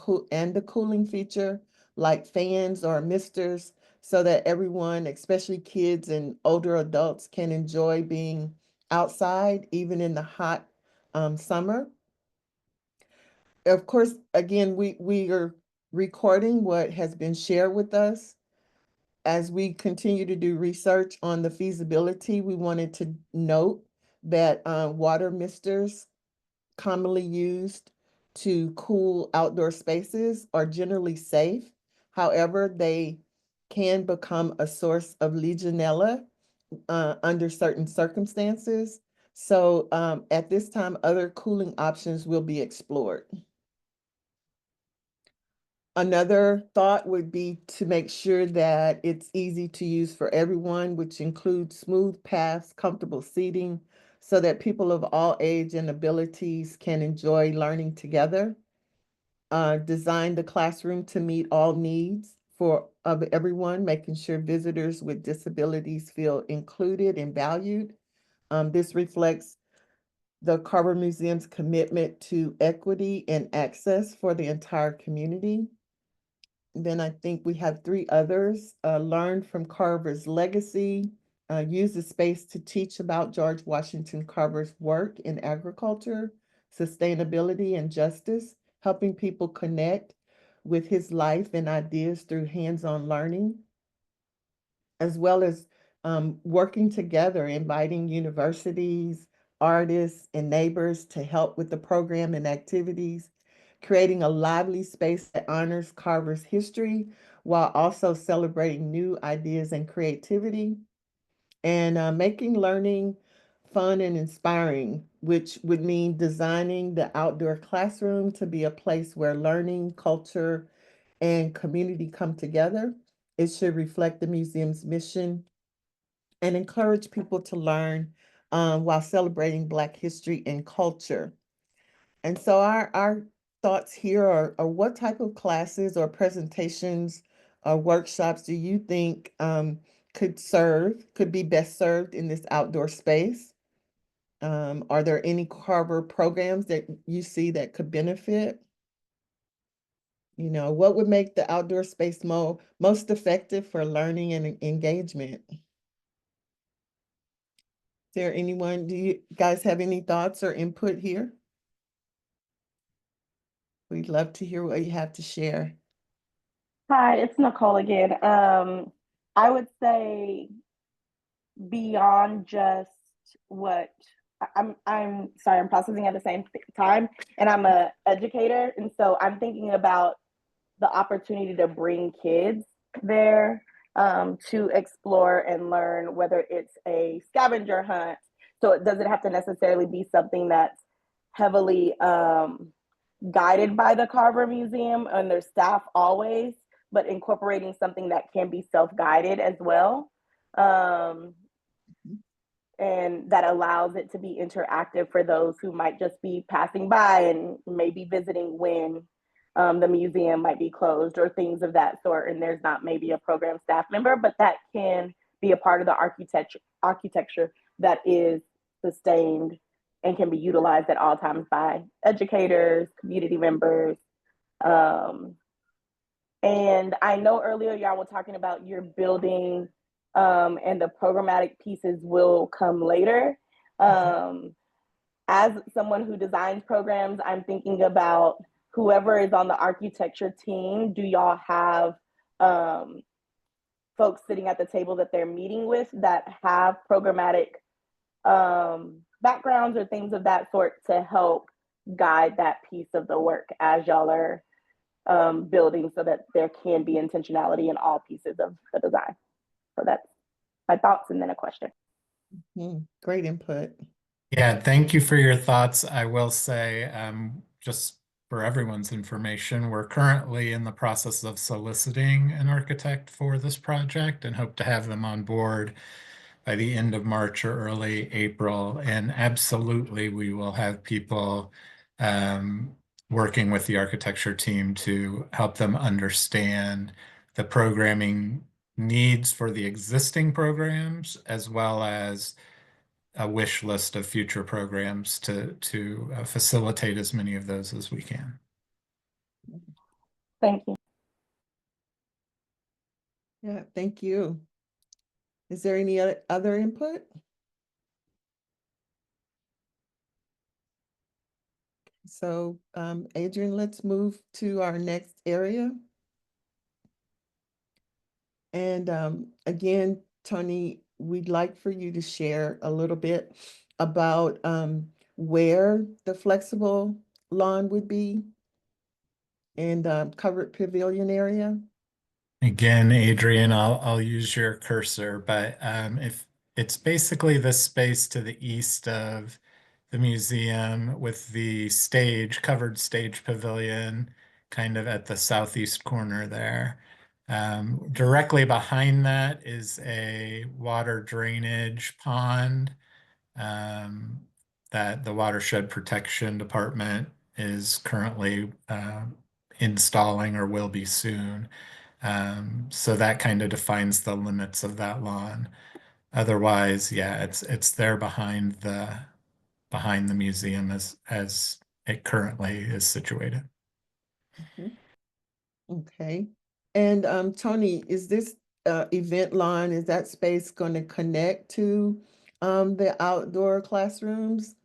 a cooling feature like fans or misters, so that everyone, especially kids and older adults, can enjoy being outside even in the hot summer. Of course, again, we are recording what has been shared with us. As we continue to do research on the feasibility, we wanted to note that water misters commonly used to cool outdoor spaces are generally safe. However, they can become a source of Legionella under certain circumstances. So at this time, other cooling options will be explored. Another thought would be to make sure that it's easy to use for everyone, which includes smooth paths, comfortable seating, so that people of all age and abilities can enjoy learning together. Design the classroom to meet all needs of everyone, making sure visitors with disabilities feel included and valued. This reflects the Carver Museum's commitment to equity and access for the entire community. Then I think we have three others. Learn from Carver's legacy, use the space to teach about George Washington Carver's work in agriculture, sustainability, and justice, helping people connect with his life and ideas through hands-on learning, as well as working together, inviting universities, artists, and neighbors to help with the program and activities, creating a lively space that honors Carver's history while also celebrating new ideas and creativity, and making learning fun and inspiring, which would mean designing the outdoor classroom to be a place where learning, culture, and community come together. It should reflect the museum's mission and encourage people to learn while celebrating Black history and culture. And so our thoughts here are what type of classes or presentations or workshops do you think could be best served in this outdoor space? Are there any Carver programs that you see that could benefit? You know, what would make the outdoor space most effective for learning and engagement? Is there anyone, do you guys have any thoughts or input here? We'd love to hear what you have to share. Hi, it's Nicole again. I would say beyond just what I'm sorry, I'm processing at the same time, and I'm a educator, and so I'm thinking about the opportunity to bring kids there to explore and learn, whether it's a scavenger hunt. So it doesn't have to necessarily be something that's heavily guided by the Carver Museum and their staff always, but incorporating something that can be self-guided as well. And that allows it to be interactive for those who might just be passing by and maybe visiting when the museum might be closed or things of that sort. And there's not maybe a program staff member, but that can be a part of the architecture that is sustained and can be utilized at all times by educators, community members. And I know earlier y'all were talking about your building and the programmatic pieces will come later. As someone who designs programs, I'm thinking about whoever is on the architecture team. Do y'all have folks sitting at the table that they're meeting with that have programmatic backgrounds or things of that sort to help guide that piece of the work as y'all are building, so that there can be intentionality in all pieces of the design? So that's my thoughts and then a question. Great input. Yeah, thank you for your thoughts. I will say, just for everyone's information, we're currently in the process of soliciting an architect for this project and hope to have them on board by the end of March or early April. And absolutely, we will have people working with the architecture team to help them understand the programming needs for the existing programs, as well as a wish list of future programs to facilitate as many of those as we can. Thank you. Yeah, thank you. Is there any other input? So, Adrian, let's move to our next area. And again, Tony, we'd like for you to share a little bit about where the flexible lawn would be and covered pavilion area. Again, Adrian, I'll use your cursor, but if it's basically the space to the east of the museum with the covered stage pavilion, kind of at the southeast corner there. Directly behind that is a water drainage pond that the Watershed Protection Department is currently installing or will be soon. So that kind of defines the limits of that lawn. Otherwise, yeah, it's there behind the museum as it currently is situated. Mhm. Okay. And Tony, is this event lawn, is that space going to connect to the outdoor classrooms?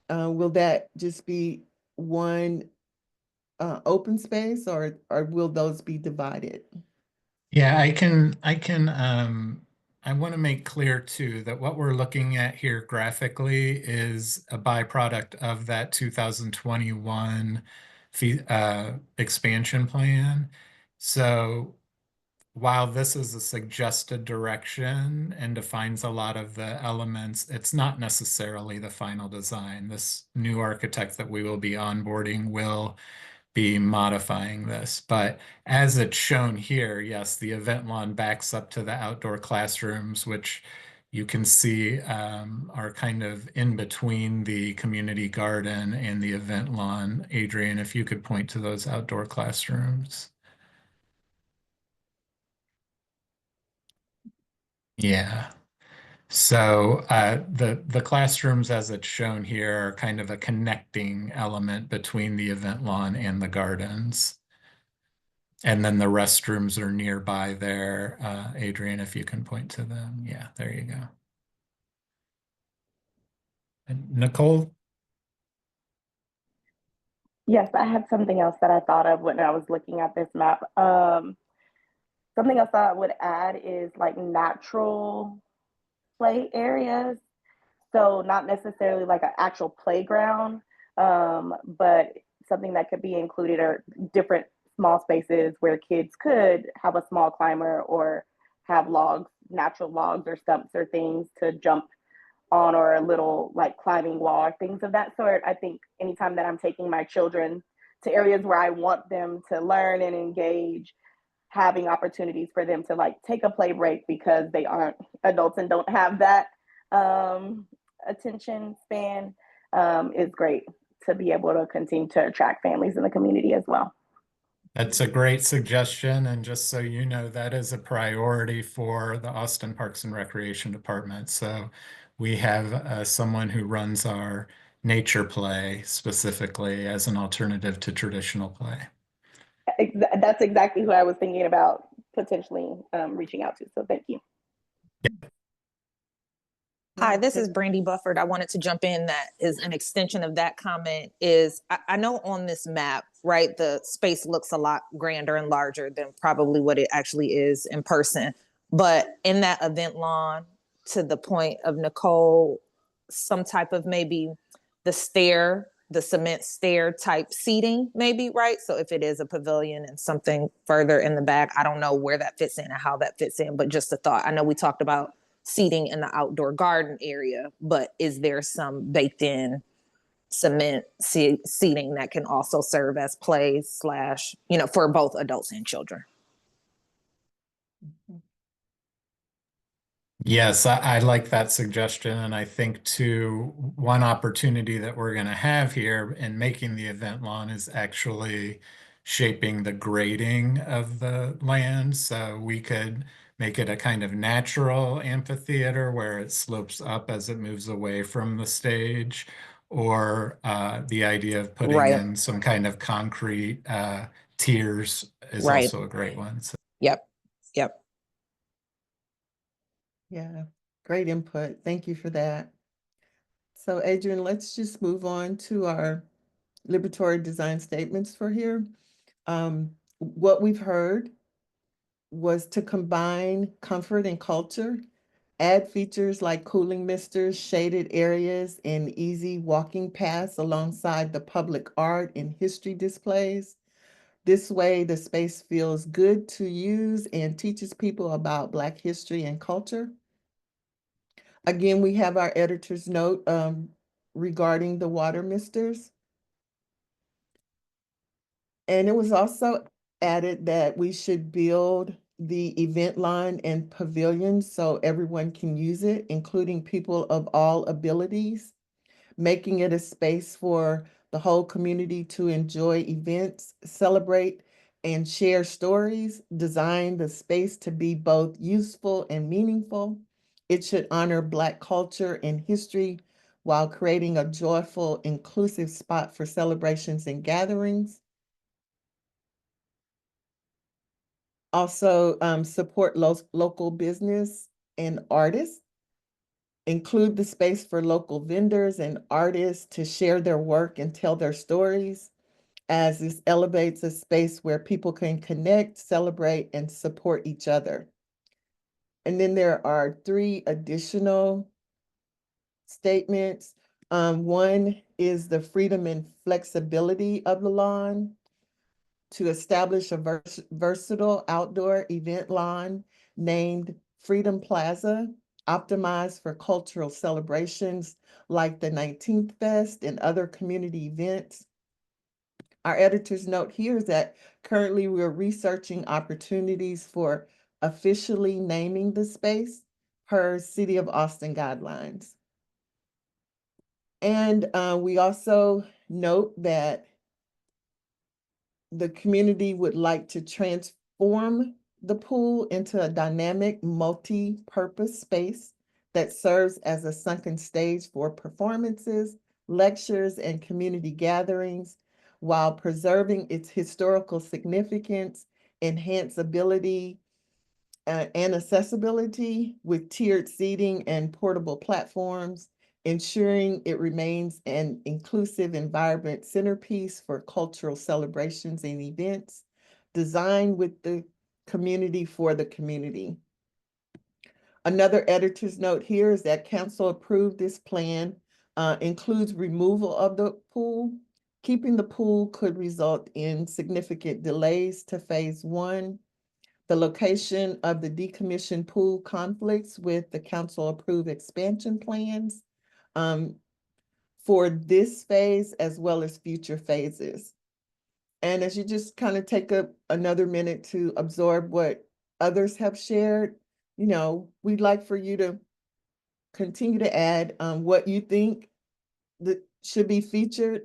Will that just be one open space, or will those be divided? Yeah, I want to make clear too that what we're looking at here graphically is a byproduct of that 2021 expansion plan. So while this is a suggested direction and defines a lot of the elements, it's not necessarily the final design. This new architect that we will be onboarding will be modifying this. But as it's shown here, yes, the event lawn backs up to the outdoor classrooms, which you can see are kind of in between the community garden and the event lawn. Adrian, if you could point to those outdoor classrooms. Yeah. So the classrooms as it's shown here are kind of a connecting element between the event lawn and the gardens. And then the restrooms are nearby there. Adrian, if you can point to them. Yeah, there you go. And Nicole? Yes, I had something else that I thought of when I was looking at this map. Something else that I would add is like natural play areas. So not necessarily like an actual playground, but something that could be included or different small spaces where kids could have a small climber or have logs, natural logs or stumps or things to jump on, or a little like climbing wall or things of that sort. I think anytime that I'm taking my children to areas where I want them to learn and engage, having opportunities for them to like take a play break because they aren't adults and don't have that attention span is great to be able to continue to attract families in the community as well. That's a great suggestion. And just so you know, that is a priority for the Austin Parks and Recreation Department. So we have someone who runs our nature play specifically as an alternative to traditional play. That's exactly who I was thinking about potentially reaching out to. So thank you. Hi, this is Brandy Bufford. I wanted to jump in. That is an extension of that comment. Is I know on this map, right, the space looks a lot grander and larger than probably what it actually is in person. But in that event lawn, to the point of Nicole, some type of maybe the cement stair type seating, maybe, right? So if it is a pavilion and something further in the back, I don't know where that fits in and how that fits in, but just a thought. I know we talked about seating in the outdoor garden area, but is there some baked in cement seating that can also serve as play / for both adults and children? Yes, I like that suggestion. And I think too, one opportunity that we're going to have here in making the event lawn is actually shaping the grading of the land. So we could make it a kind of natural amphitheater where it slopes up as it moves away from the stage, or the idea of putting Right. in some kind of concrete tiers is Right. also a great one. So Yep. Yeah, great input. Thank you for that. So Adrian, let's just move on to our liberatory design statements for here. What we've heard was to combine comfort and culture, add features like cooling misters, shaded areas, and easy walking paths alongside the public art and history displays. This way, the space feels good to use and teaches people about Black history and culture. Again, we have our editor's note regarding the water misters. And it was also added that we should build the event line and pavilion so everyone can use it, including people of all abilities, making it a space for the whole community to enjoy events, celebrate, and share stories, design the space to be both useful and meaningful. It should honor Black culture and history while creating a joyful, inclusive spot for celebrations and gatherings. Also, support local business and artists. Include the space for local vendors and artists to share their work and tell their stories, as this elevates a space where people can connect, celebrate, and support each other. And then there are 3 additional statements. One is the freedom and flexibility of the lawn, to establish a versatile outdoor event lawn named Freedom Plaza, optimized for cultural celebrations like the 19th Fest and other community events. Our editor's note here is that currently we're researching opportunities for officially naming the space per City of Austin guidelines. And we also note that the community would like to transform the pool into a dynamic, multi-purpose space that serves as a sunken stage for performances, lectures, and community gatherings, while preserving its historical significance, enhanceability, and accessibility with tiered seating and portable platforms, ensuring it remains an inclusive and vibrant centerpiece for cultural celebrations and events, designed with the community for the community. Another editor's note here is that council approved this plan, includes removal of the pool. Keeping the pool could result in significant delays to phase 1. The location of the decommissioned pool conflicts with the council-approved expansion plans for this phase as well as future phases. And as you just kind of take another minute to absorb what others have shared, we'd like for you to continue to add what you think that should be featured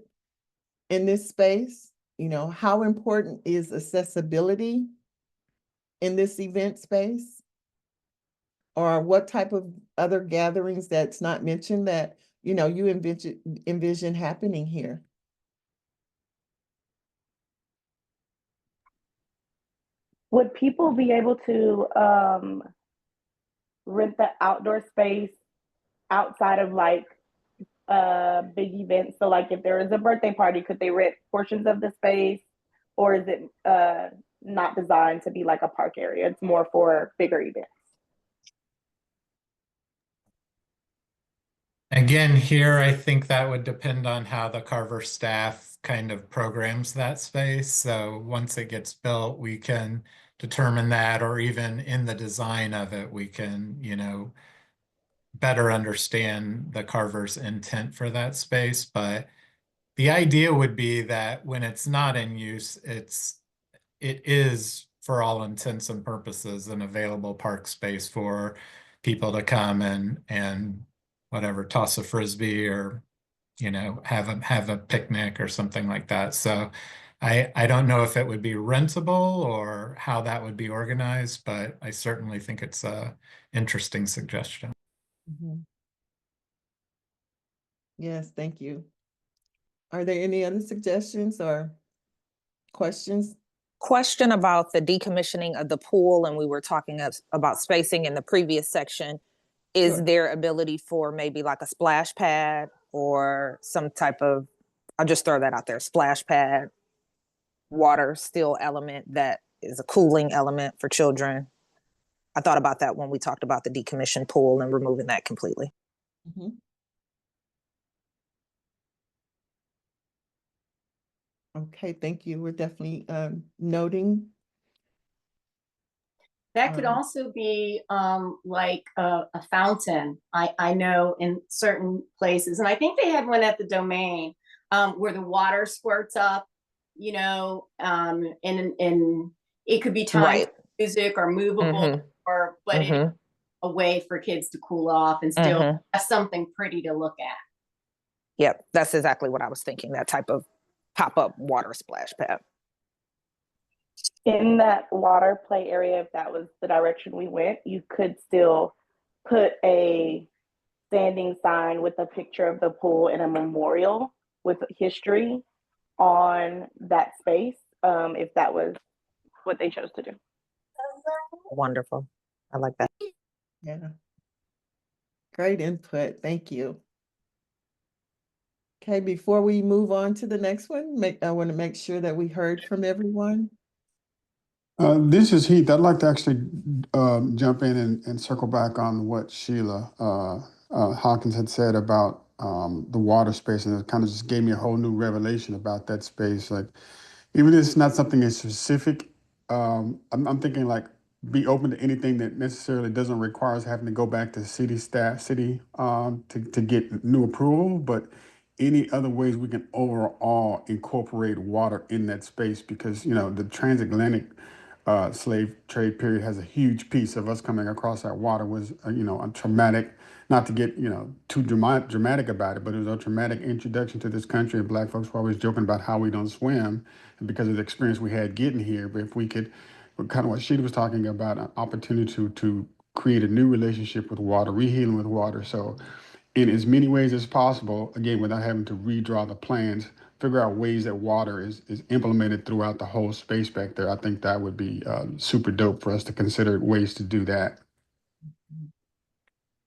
in this space. How important is accessibility in this event space? Or what type of other gatherings that's not mentioned that, you envision happening here? Would people be able to rent the outdoor space outside of like big events? So like if there is a birthday party, could they rent portions of the space? Or is it not designed to be like a park area? It's more for bigger events. Again, here, I think that would depend on how the Carver staff kind of programs that space. So once it gets built, we can determine that, or even in the design of it, we can, better understand the Carver's intent for that space. But the idea would be that when it's not in use, it is, for all intents and purposes, an available park space for people to come and whatever, toss a frisbee or, have a picnic or something like that. So I don't know if it would be rentable or how that would be organized, but I certainly think it's a interesting suggestion. Mhm. Yes, thank you. Are there any other suggestions or questions? Question about the decommissioning of the pool, and we were talking about spacing in the previous section. Is Sure. there ability for maybe like a splash pad or some type of, I'll just throw that out there, splash pad, water still element that is a cooling element for children? I thought about that when we talked about the decommissioned pool and removing that completely. Mhm. Okay, thank you. We're definitely noting. That could also be like a fountain. I know in certain places, and I think they had one at the Domain where the water squirts up, and it could be timed Right. music or movable, but it's a way for kids to cool off and still have something pretty to look at. Yep, that's exactly what I was thinking, that type of pop-up water splash pad. In that water play area, if that was the direction we went, you could still put a standing sign with a picture of the pool and a memorial with history on that space, if that was what they chose to do. Wonderful. I like that. Yeah. Great input. Thank you. Okay, before we move on to the next one, I want to make sure that we heard from everyone. This is Heath. I'd like to actually jump in and circle back on what Sheila Hawkins had said about the water space, and it kind of just gave me a whole new revelation about that space. Like, even if it's not something as specific, I'm thinking like be open to anything that necessarily doesn't require us having to go back to city staff, to get new approval, but any other ways we can overall incorporate water in that space, because the transatlantic slave trade period has a huge piece of us coming across that water was a traumatic, not to get too dramatic about it, but it was a traumatic introduction to this country, and Black folks were always joking about how we don't swim and because of the experience we had getting here. But if we could, kind of what Sheila was talking about, an opportunity to create a new relationship with water, rehealing with water. So in as many ways as possible, again, without having to redraw the plans, figure out ways that water is implemented throughout the whole space back there. I think that would be super dope for us to consider ways to do that.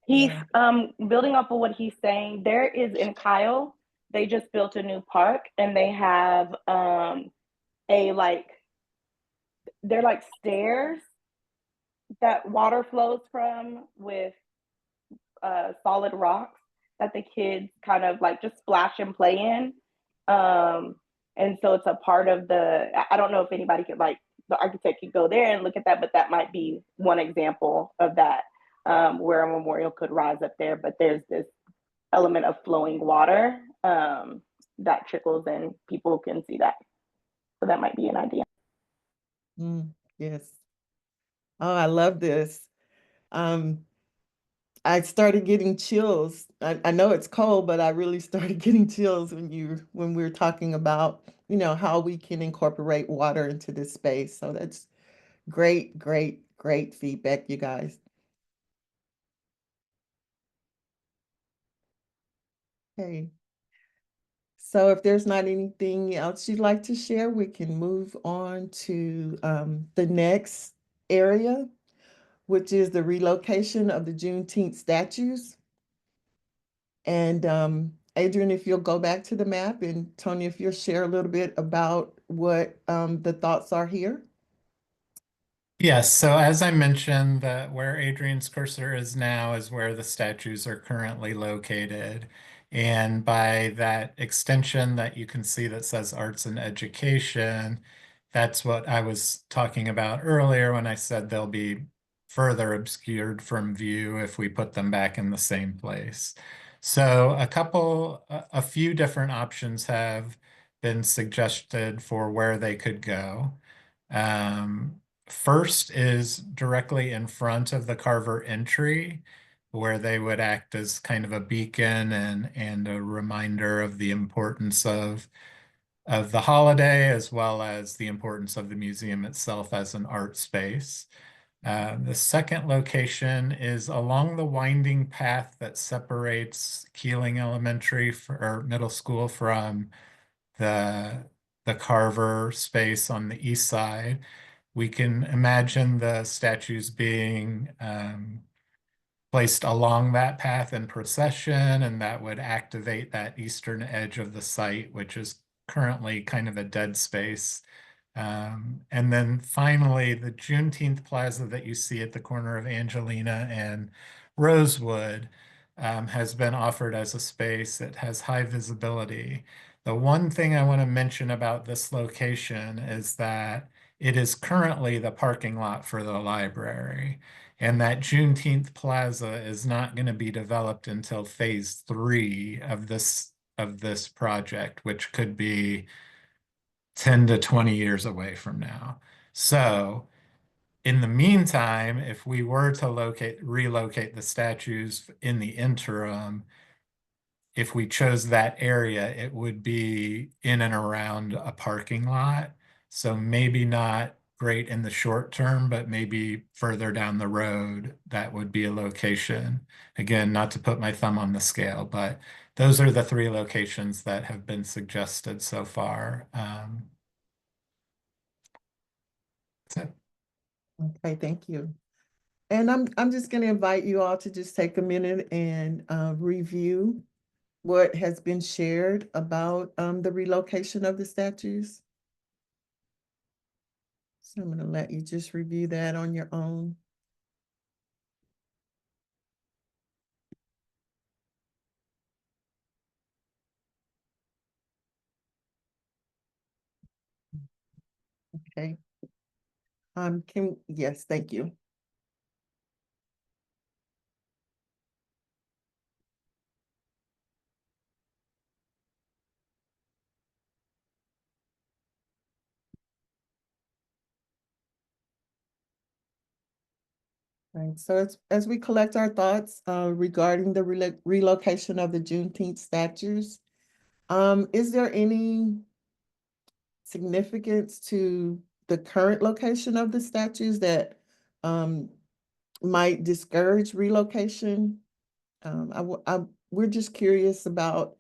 He's building off of what he's saying. There is in Kyle, they just built a new park, and they have they're like stairs that water flows from with solid rocks that the kids kind of like just splash and play in. And so it's a part of I don't know if anybody could, like, the architect could go there and look at that, but that might be one example of that, where a memorial could rise up there. But there's this element of flowing water that trickles in. People can see that. So that might be an idea. Yes. Oh, I love this. I started getting chills. I know it's cold, but I really started getting chills when we were talking about, how we can incorporate water into this space. So that's great, great, great feedback, you guys. Okay. So if there's not anything else you'd like to share, we can move on to the next area, which is the relocation of the Juneteenth statues. And Adrian, if you'll go back to the map, and Tony, if you'll share a little bit about what the thoughts are here. Yes, so as I mentioned, that where Adrian's cursor is now is where the statues are currently located. And by that extension that you can see that says arts and education, that's what I was talking about earlier when I said they'll be further obscured from view if we put them back in the same place. So a few different options have been suggested for where they could go. First is directly in front of the Carver entry, where they would act as kind of a beacon and a reminder of the importance of the holiday, as well as the importance of the museum itself as an art space. The second location is along the winding path that separates Keeling Elementary or Middle School from the Carver space on the east side. We can imagine the statues being placed along that path in procession, and that would activate that eastern edge of the site, which is currently kind of a dead space. And then finally, the Juneteenth Plaza that you see at the corner of Angelina and Rosewood has been offered as a space that has high visibility. The one thing I want to mention about this location is that it is currently the parking lot for the library, and that Juneteenth Plaza is not going to be developed until phase 3 of this project, which could be 10 to 20 years away from now. So in the meantime, if we were to relocate the statues in the interim, if we chose that area, it would be in and around a parking lot. So maybe not great in the short term, but maybe further down the road, that would be a location. Again, not to put my thumb on the scale, but those are the 3 locations that have been suggested so far. That's it. Okay, thank you. And I'm just going to invite you all to just take a minute and review what has been shared about the relocation of the statues. So I'm going to let you just review that on your own. Okay. Yes, thank you. Right, so as we collect our thoughts regarding the relocation of the Juneteenth statues, is there any significance to the current location of the statues that might discourage relocation? We're just curious about,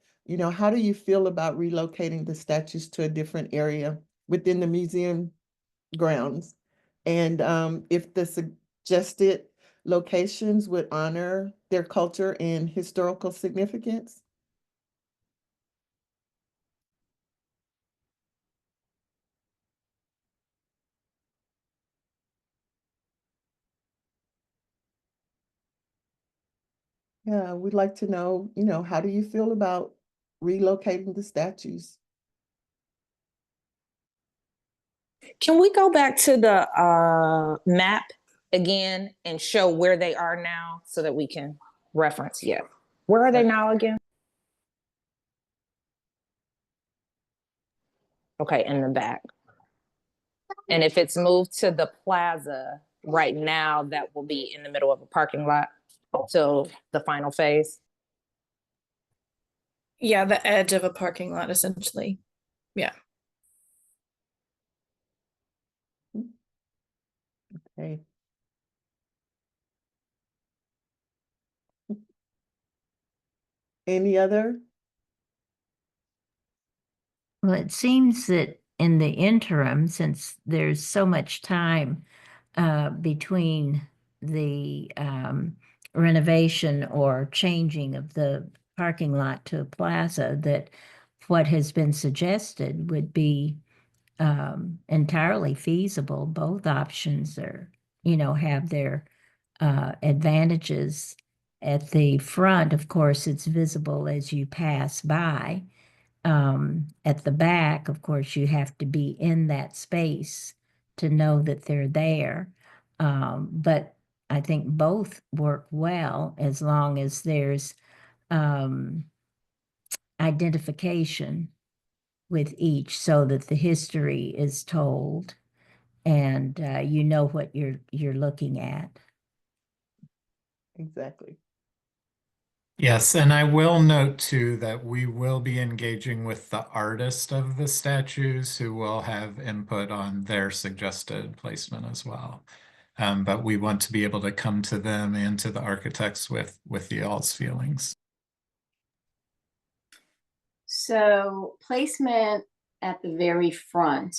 how do you feel about relocating the statues to a different area within the museum grounds? And if the suggested locations would honor their culture and historical significance? Yeah, we'd like to know, how do you feel about relocating the statues? Can we go back to the map again and show where they are now so that we can reference? Yeah. Where are they now again? Okay, in the back. And if it's moved to the plaza right now, that will be in the middle of a parking lot till the final phase. Yeah, the edge of a parking lot, essentially. Yeah. Okay. Any other? Well, it seems that in the interim, since there's so much time between the renovation or changing of the parking lot to a plaza, that what has been suggested would be entirely feasible. Both options are, have their advantages. At the front, of course, it's visible as you pass by. At the back, of course, you have to be in that space to know that they're there. But I think both work well as long as there's identification with each so that the history is told and you know what you're looking at. Exactly. Yes, and I will note too that we will be engaging with the artist of the statues who will have input on their suggested placement as well. But we want to be able to come to them and to the architects with the all's feelings. So placement at the very front,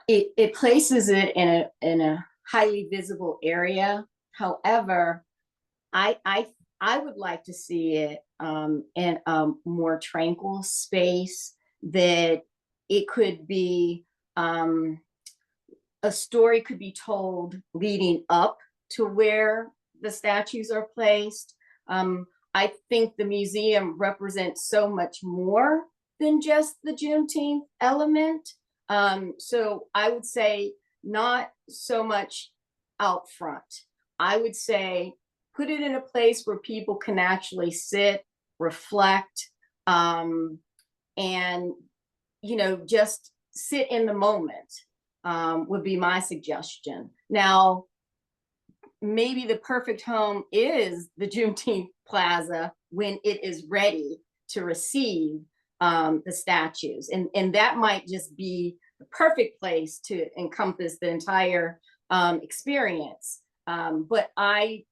it places it in a highly visible area. However, I would like to see it in a more tranquil space, that it could be a story could be told leading up to where the statues are placed. I think the museum represents so much more than just the Juneteenth element. So I would say not so much out front. I would say put it in a place where people can actually sit, reflect, and just sit in the moment, would be my suggestion. Now, maybe the perfect home is the Juneteenth Plaza when it is ready to receive the statues. And that might just be perfect place to encompass the entire experience. But I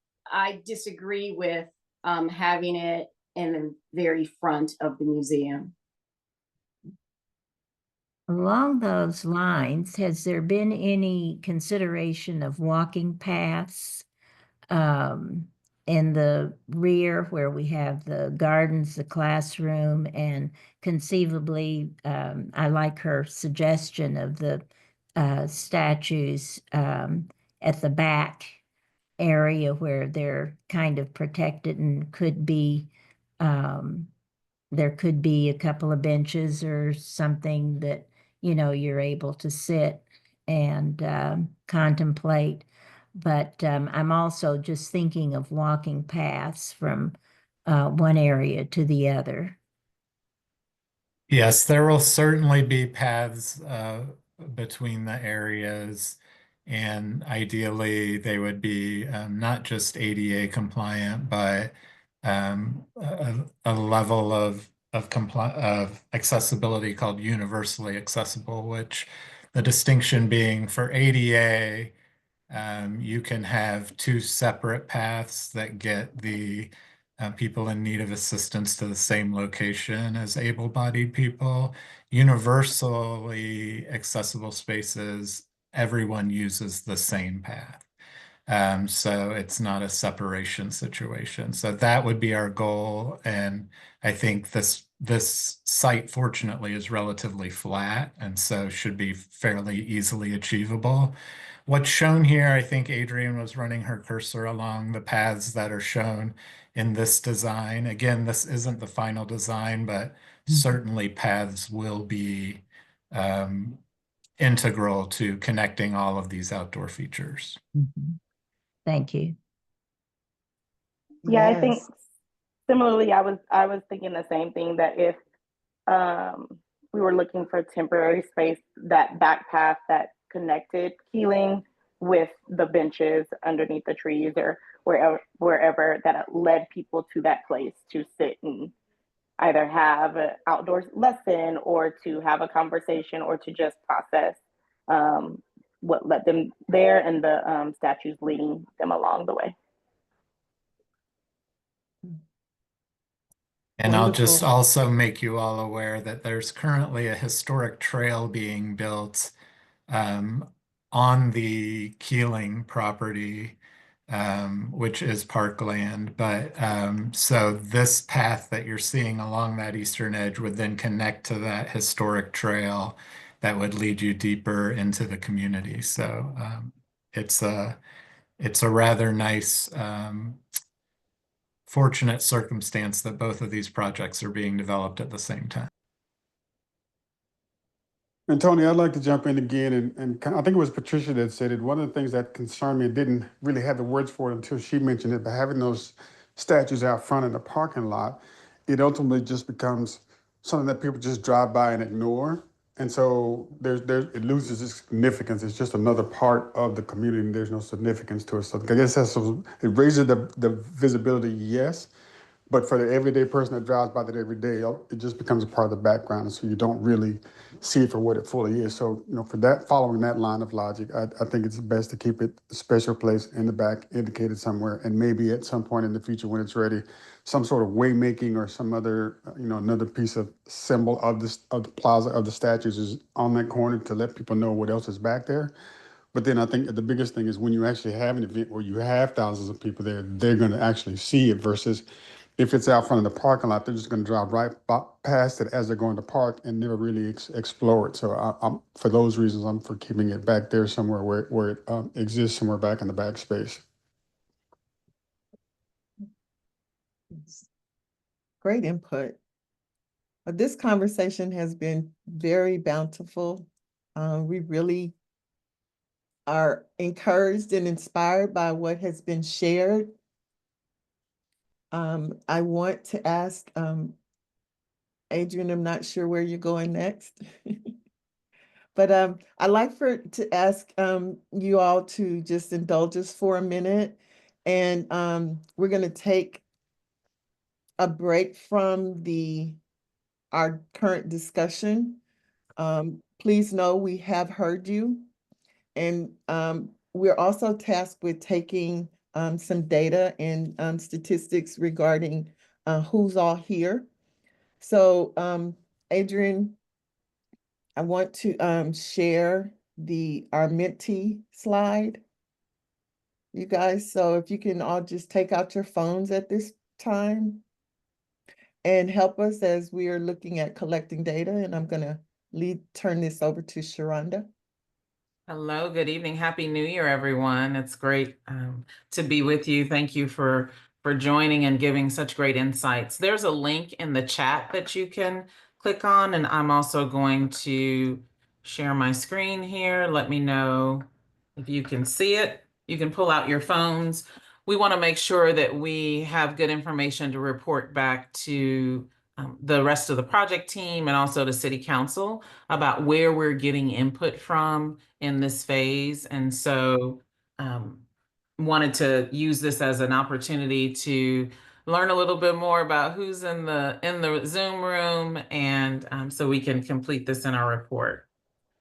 disagree with having it in the very front of the museum. Along those lines, has there been any consideration of walking paths in the rear where we have the gardens, the classroom, and conceivably, I like her suggestion of the statues at the back area where they're kind of protected and could be there could be a couple of benches or something that, you know, you're able to sit and contemplate. But I'm also just thinking of walking paths from one area to the other. Yes, there will certainly be paths between the areas, and ideally they would be not just ADA compliant, but a level of accessibility called universally accessible, which the distinction being for ADA, you can have two separate paths that get the people in need of assistance to the same location as able-bodied people. Universally accessible spaces, everyone uses the same path. So it's not a separation situation. So that would be our goal. And I think this site, fortunately, is relatively flat and so should be fairly easily achievable. What's shown here, I think Adrienne was running her cursor along the paths that are shown in this design. Again, this isn't the final design, but certainly paths will be integral to connecting all of these outdoor features. Thank you. Yeah, I think Yes. similarly, I was thinking the same thing, that if we were looking for temporary space, that back path that connected Keeling with the benches underneath the trees or wherever that led people to that place to sit and either have an outdoor lesson or to have a conversation or to just process what led them there, and the statues leading them along the way. And I'll just Wonderful. also make you all aware that there's currently a historic trail being built on the Keeling property, which is parkland. But so this path that you're seeing along that eastern edge would then connect to that historic trail that would lead you deeper into the community. So it's a rather nice fortunate circumstance that both of these projects are being developed at the same time. And Tony, I'd like to jump in again, and I think it was Patricia that said it. One of the things that concerned me, didn't really have the words for it until she mentioned it, but having those statues out front in the parking lot, it ultimately just becomes something that people just drive by and ignore. And so it loses its significance. It's just another part of the community, and there's no significance to it. So I guess it raises the visibility, yes. But for the everyday person that drives by that every day, it just becomes a part of the background. And so you don't really see it for what it fully is. So, for that, following that line of logic, I think it's best to keep it a special place in the back, indicated somewhere. And maybe at some point in the future when it's ready, some sort of waymaking or some other, another piece of symbol of the plaza of the statues is on that corner to let people know what else is back there. But then I think the biggest thing is when you actually have an event where you have thousands of people there, they're going to actually see it versus if it's out front of the parking lot, they're just going to drive right past it as they're going to park and never really explore it. So I'm for those reasons, I'm for keeping it back there somewhere where it exists somewhere back in the back space. Great input. This conversation has been very bountiful. We really are encouraged and inspired by what has been shared. I want to ask Adrienne, I'm not sure where you're going next. But I'd like to ask you all to just indulge us for a minute. And we're going to take a break from our current discussion please know we have heard you. And we're also tasked with taking some data and statistics regarding who's all here. So Adrian, I want to share our Menti slide, you guys. So if you can all just take out your phones at this time and help us as we are looking at collecting data. And I'm going to turn this over to Sharonda. Hello, good evening. Happy New Year, everyone. It's great to be with you. Thank you for joining and giving such great insights. There's a link in the chat that you can click on, and I'm also going to share my screen here. Let me know if you can see it. You can pull out your phones. We want to make sure that we have good information to report back to the rest of the project team and also to City Council about where we're getting input from in this phase. And so wanted to use this as an opportunity to learn a little bit more about who's in the Zoom room, and so we can complete this in our report.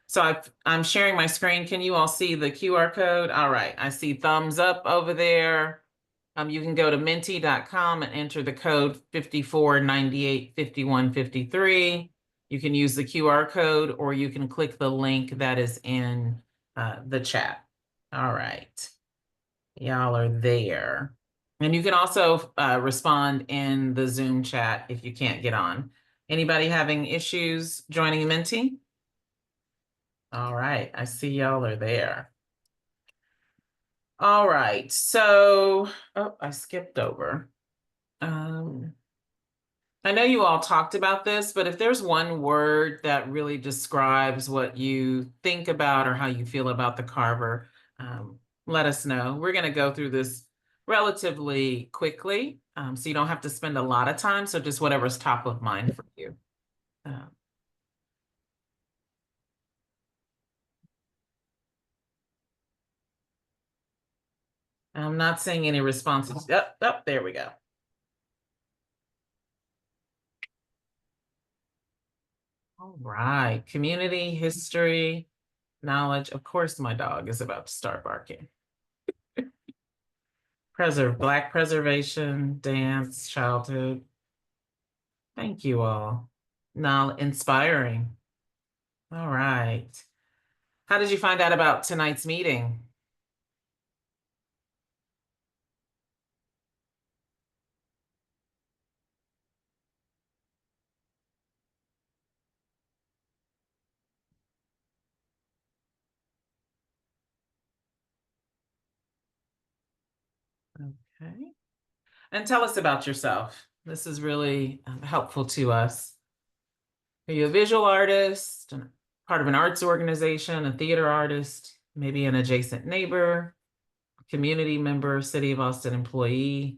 So I'm sharing my screen. Can you all see the QR code? All right, I see thumbs up over there. You can go to menti.com and enter the code 54985153. You can use the QR code, or you can click the link that is in the chat. All right, y'all are there. And you can also respond in the Zoom chat if you can't get on. Anybody having issues joining Menti? All right, I see y'all are there. All right, so, oh, I skipped over. I know you all talked about this, but if there's one word that really describes what you think about or how you feel about the Carver, let us know. We're going to go through this relatively quickly, so you don't have to spend a lot of time. So just whatever's top of mind for you. I'm not seeing any responses. Oh, there we go. All right, community, history, knowledge. Of course, my dog is about to start barking. Black preservation, dance, childhood. Thank you all. Now, inspiring. All right. How did you find out about tonight's meeting? Okay. And tell us about yourself. This is really helpful to us. Are you a visual artist, part of an arts organization, a theater artist, maybe an adjacent neighbor, community member, City of Austin employee?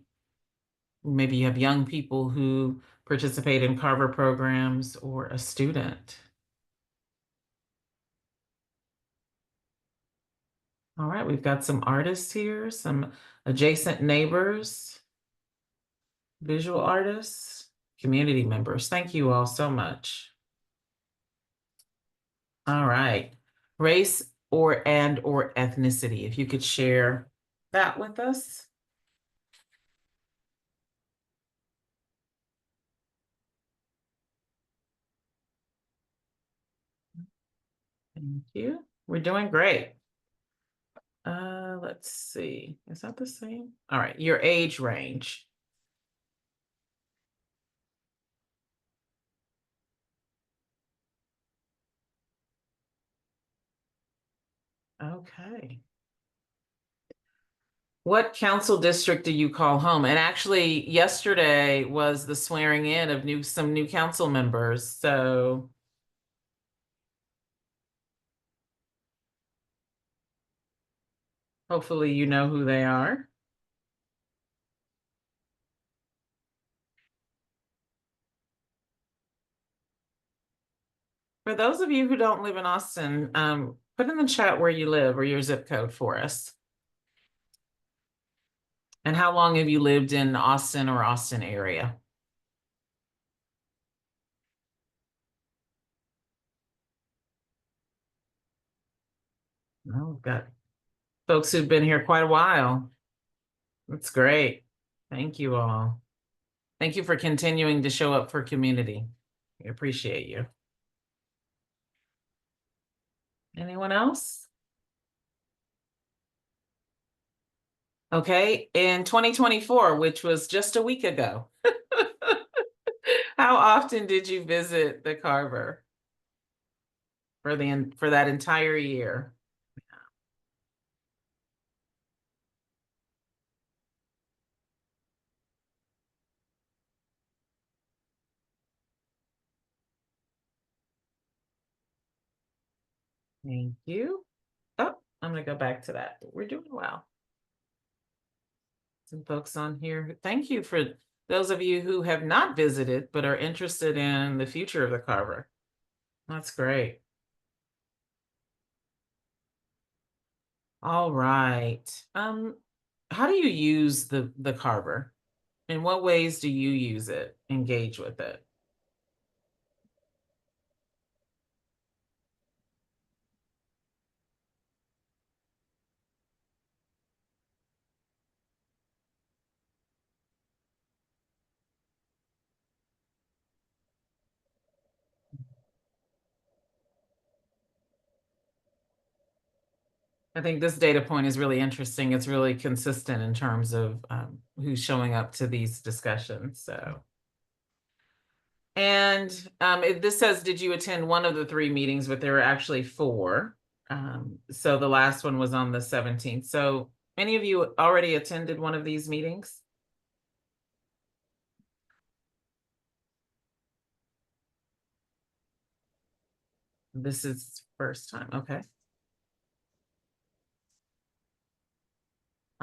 Maybe you have young people who participate in Carver programs, or a student. All right, we've got some artists here, some adjacent neighbors, visual artists, community members. Thank you all so much. All right, race or ethnicity, if you could share that with us. Thank you. We're doing great. Let's see. Is that the same? All right, your age range. Okay. What council district do you call home? And actually, yesterday was the swearing in of some new council members. So hopefully you know who they are. For those of you who don't live in Austin, put in the chat where you live or your zip code for us. And how long have you lived in Austin or Austin area? Oh, we've got folks who've been here quite a while. That's great. Thank you all. Thank you for continuing to show up for community. We appreciate you. Anyone else? Okay, in 2024, which was just a week ago, how often did you visit the Carver for that entire year? Thank you. Oh, I'm gonna go back to that. We're doing well. Some folks on here. Thank you for those of you who have not visited but are interested in the future of the Carver. That's great. All right. How do you use the Carver? In what ways do you use it, engage with it? I think this data point is really interesting. It's really consistent in terms of who's showing up to these discussions. So, and this says, did you attend one of the 3 meetings? But there were actually 4. So the last one was on the 17th. So any of you already attended one of these meetings? This is first time. Okay.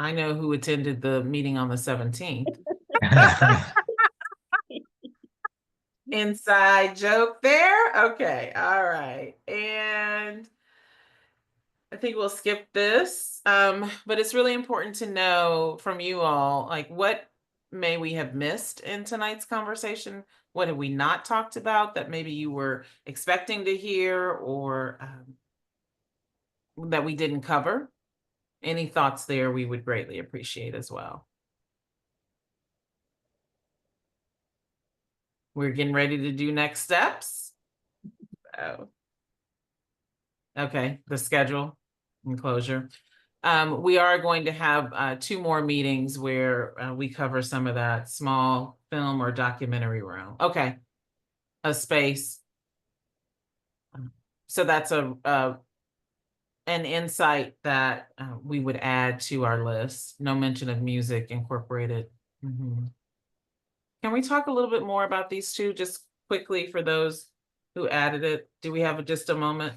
I know who attended the meeting on the 17th. Inside joke there. Okay. All right. And I think we'll skip this. But it's really important to know from you all, like, what may we have missed in tonight's conversation? What have we not talked about that maybe you were expecting to hear, or that we didn't cover? Any thoughts there we would greatly appreciate as well. We're getting ready to do next steps. So, okay, the schedule and closure. We are going to have 2 more meetings where we cover some of that small film or documentary room. Okay, a space. So that's an insight that we would add to our list. No mention of music incorporated. Can we talk a little bit more about these 2 just quickly for those who added it? Do we have just a moment?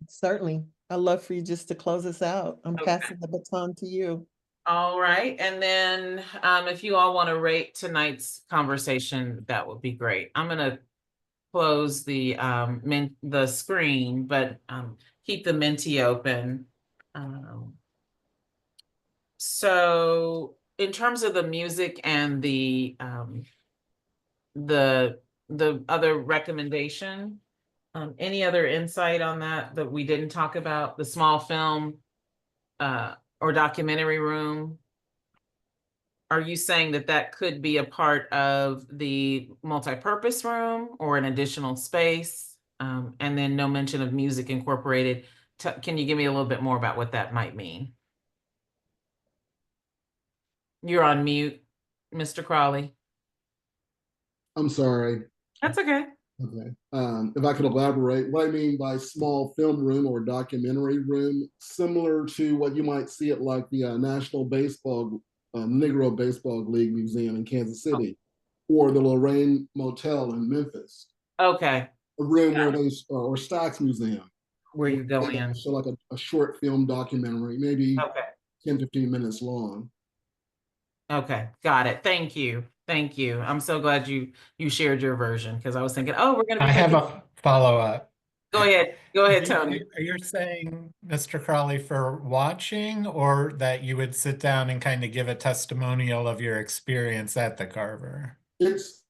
Certainly. I'd love for you just to close us out. I'm Okay. passing the baton to you. All right. And then if you all want to rate tonight's conversation, that would be great. I'm going to close the screen, but keep the Menti open. So in terms of the music and the other recommendation, any other insight on that we didn't talk about? The small film or documentary room? Are you saying that could be a part of the multi-purpose room or an additional space? And then no mention of music incorporated. Can you give me a little bit more about what that might mean? You're on mute, Mr. Crawley. I'm sorry. That's okay. Okay. If I could elaborate, what I mean by small film room or documentary room, similar to what you might see at like the National Negro Baseball League Museum in Kansas City, or the Lorraine Motel in Memphis. Okay. A room where they, or Stax Museum, where you go in. So like a short film documentary, maybe 10, 15 minutes long. Okay, got it. Thank you. Thank you. I'm so glad you shared your version, because I was thinking, oh, we're going to be. I have a follow-up. Go ahead. Go ahead, Tony. Are you saying, Mr. Crawley, for watching, or that you would sit down and kind of give a testimonial of your experience at the Carver? It's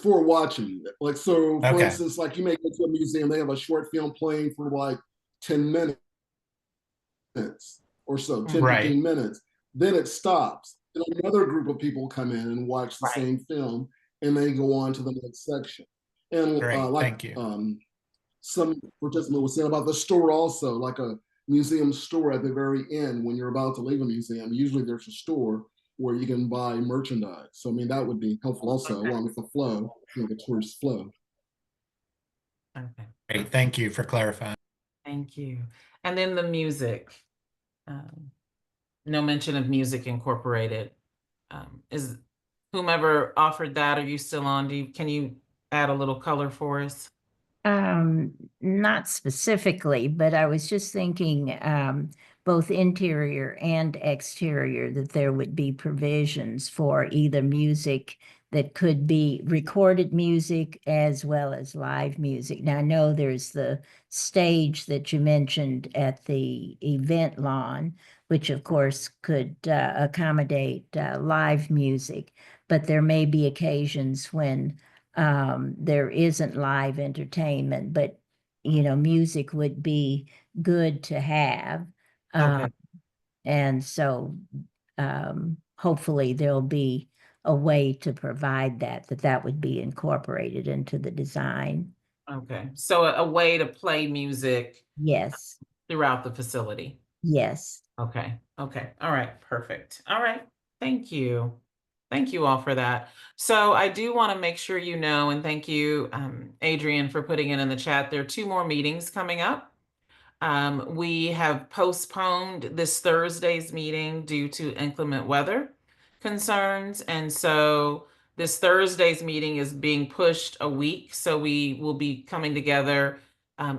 for watching. Like, so for Okay. instance, like you may go to a museum, they have a short film playing for like 10 minutes or so, 10, Right. 15 minutes. Then it stops. And another group of people come in and watch the Right. same film, and they go on to the next section. And Great, like thank you. some participant was saying about the store also, like a museum store at the very end, when you're about to leave a museum, usually there's a store where you can buy merchandise. So I mean, that would be helpful also, Okay. along with the flow, the tourist flow. Okay. Great, thank you for clarifying. Thank you. And then the music. No mention of music incorporated. Is whomever offered that, are you still on? Can you add a little color for us? Not specifically, but I was just thinking, both interior and exterior, that there would be provisions for either music that could be recorded music as well as live music. Now, I know there's the stage that you mentioned at the event lawn, which of course could accommodate live music, but there may be occasions when there isn't live entertainment, but music would be good to have. Okay. And so hopefully there'll be a way to provide that would be incorporated into the design. Okay. So a way to play music Yes, throughout the facility. yes. Okay. Okay. All right. Perfect. All right. Thank you. Thank you all for that. So I do want to make sure you know, and thank you, Adrian, for putting it in the chat. There are 2 more meetings coming up. We have postponed this Thursday's meeting due to inclement weather concerns. And so this Thursday's meeting is being pushed a week. So we will be coming together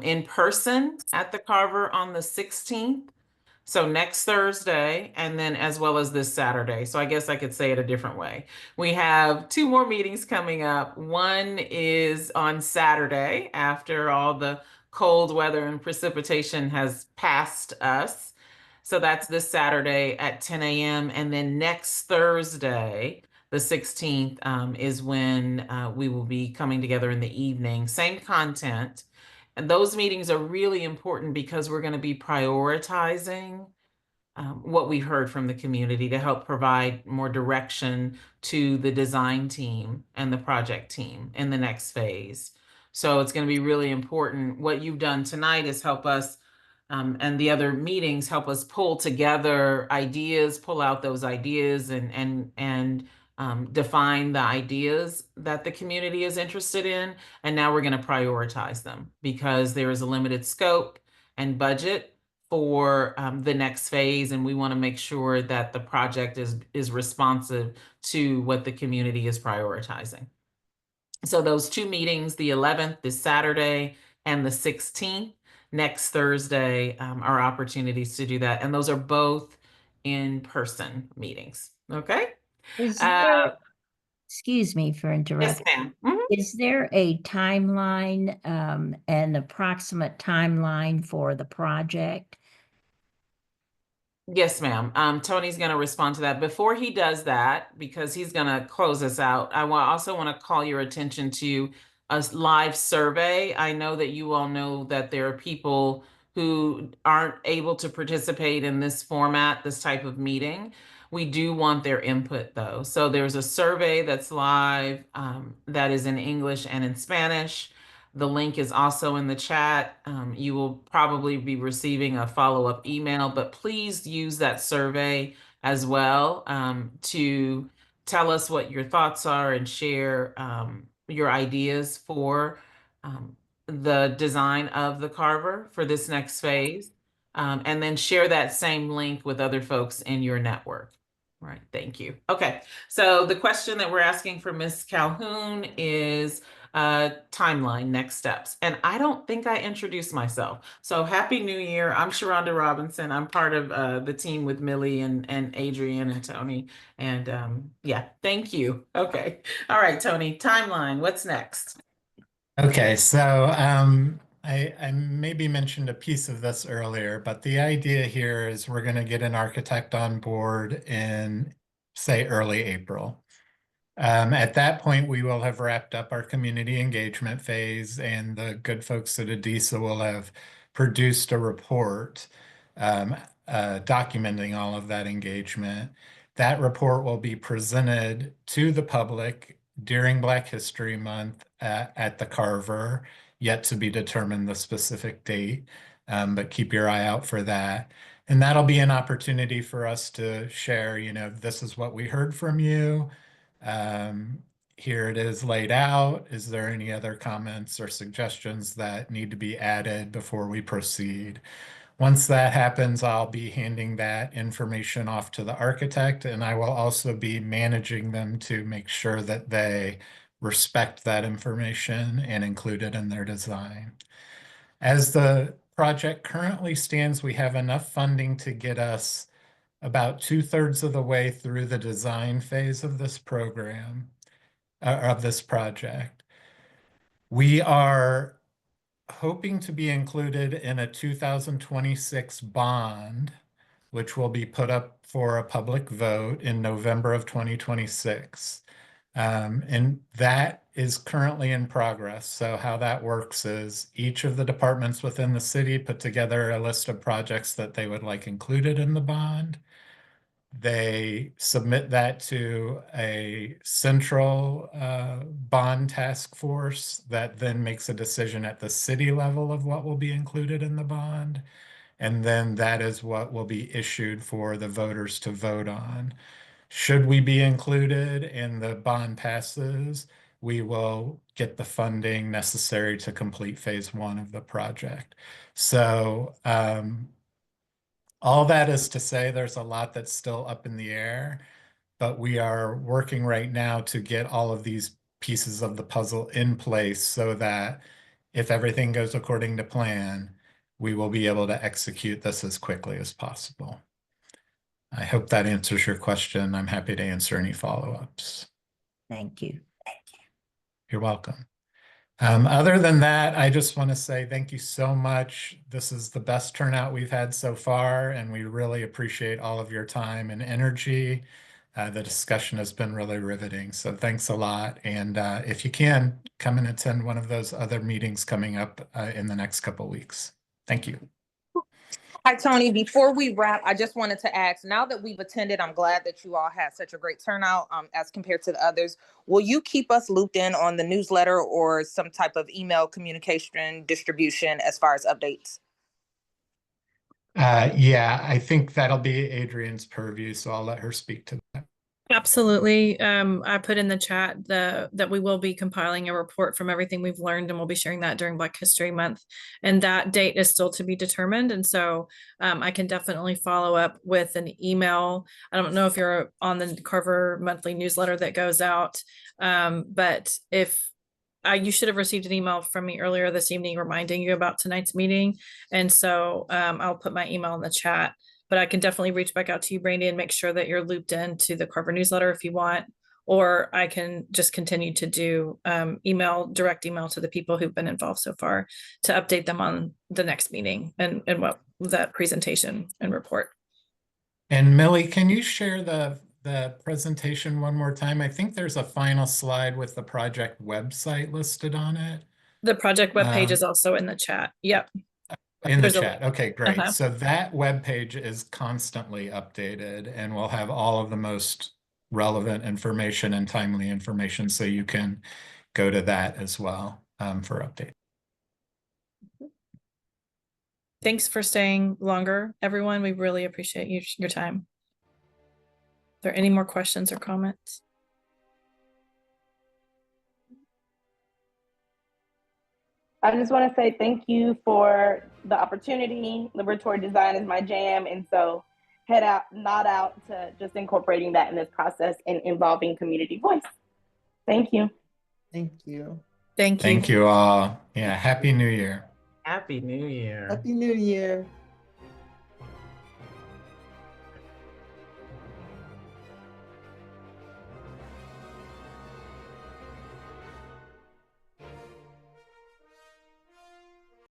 in person at the Carver on the 16th. So next Thursday, and then as well as this Saturday. So I guess I could say it a different way. We have 2 more meetings coming up. One is on Saturday after all the cold weather and precipitation has passed us. So that's this Saturday at 10 a.m. And then next Thursday, the 16th, is when we will be coming together in the evening. Same content. And those meetings are really important because we're going to be prioritizing what we heard from the community to help provide more direction to the design team and the project team in the next phase. So it's going to be really important. What you've done tonight is help us, and the other meetings help us pull together ideas, pull out those ideas, and define the ideas that the community is interested in. And now we're going to prioritize them because there is a limited scope and budget for the next phase, and we want to make sure that the project is responsive to what the community is prioritizing. So those 2 meetings, the 11th, this Saturday, and the 16th, next Thursday, are opportunities to do that. And those are both in-person meetings. Okay? Excuse me for Yes, interrupting. ma'am. Mhm. Is there a timeline, an approximate timeline for the project? Yes, ma'am. Tony's going to respond to that. Before he does that, because he's going to close us out, I also want to call your attention to a live survey. I know that you all know that there are people who aren't able to participate in this format, this type of meeting. We do want their input, though. So there's a survey that's live that is in English and in Spanish. The link is also in the chat. You will probably be receiving a follow-up email, but please use that survey as well to tell us what your thoughts are and share your ideas for the design of the Carver for this next phase. And then share that same link with other folks in your network. All right, thank you. Okay, so the question that we're asking for Ms. Calhoun is timeline, next steps. And I don't think I introduced myself. So happy New Year. I'm Sharonda Robinson. I'm part of the team with Millie and Adrian and Tony. And yeah, thank you. Okay. All right, Tony, timeline, what's next? Okay, so I maybe mentioned a piece of this earlier, but the idea here is we're going to get an architect on board in, say, early April. At that point, we will have wrapped up our community engagement phase, and the good folks at ADISA will have produced a report documenting all of that engagement. That report will be presented to the public during Black History Month at the Carver, yet to be determined the specific date, but keep your eye out for that. And that'll be an opportunity for us to share, this is what we heard from you. Here it is laid out. Is there any other comments or suggestions that need to be added before we proceed? Once that happens, I'll be handing that information off to the architect, and I will also be managing them to make sure that they respect that information and include it in their design. As the project currently stands, we have enough funding to get us about 2/3 of the way through the design phase of this program, of this project. We are hoping to be included in a 2026 bond, which will be put up for a public vote in November of 2026. And that is currently in progress. So how that works is each of the departments within the city put together a list of projects that they would like included in the bond. They submit that to a central bond task force that then makes a decision at the city level of what will be included in the bond. And then that is what will be issued for the voters to vote on. Should we be included and the bond passes, we will get the funding necessary to complete phase 1 of the project. So all that is to say there's a lot that's still up in the air, but we are working right now to get all of these pieces of the puzzle in place so that if everything goes according to plan, we will be able to execute this as quickly as possible. I hope that answers your question. I'm happy to answer any follow-ups. Thank you. You're welcome. Other than that, I just want to say thank you so much. This is the best turnout we've had so far, and we really appreciate all of your time and energy. The discussion has been really riveting, so thanks a lot. And if you can, come and attend one of those other meetings coming up in the next couple of weeks. Thank you. Hi, Tony. Before we wrap, I just wanted to ask, now that we've attended, I'm glad that you all had such a great turnout as compared to the others. Will you keep us looped in on the newsletter or some type of email communication distribution as far as updates? Yeah, I think that'll be Adrian's purview, so I'll let her speak to that. Absolutely. I put in the chat that we will be compiling a report from everything we've learned, and we'll be sharing that during Black History Month. And that date is still to be determined. And so I can definitely follow up with an email. I don't know if you're on the Carver monthly newsletter that goes out, but if you should have received an email from me earlier this evening reminding you about tonight's meeting. And so I'll put my email in the chat. But I can definitely reach back out to you, Brandy, and make sure that you're looped into the Carver newsletter if you want, or I can just continue to do direct email to the people who've been involved so far to update them on the next meeting and what that presentation and report. And Millie, can you share the presentation one more time? I think there's a final slide with the project website listed on it. The project webpage is also in the chat. Yep. In the chat. Okay, great. Uh-huh. So that web page is constantly updated and will have all of the most relevant information and timely information. So you can go to that as well for update. Thanks for staying longer, everyone. We really appreciate your time. Are there any more questions or comments? I just want to say thank you for the opportunity. Liberatory design is my jam, and so nod out to just incorporating that in this process and involving community voice. Thank you. Thank you. Thank you. Thank you all. Yeah, Happy New Year. Happy New Year. Happy New Year.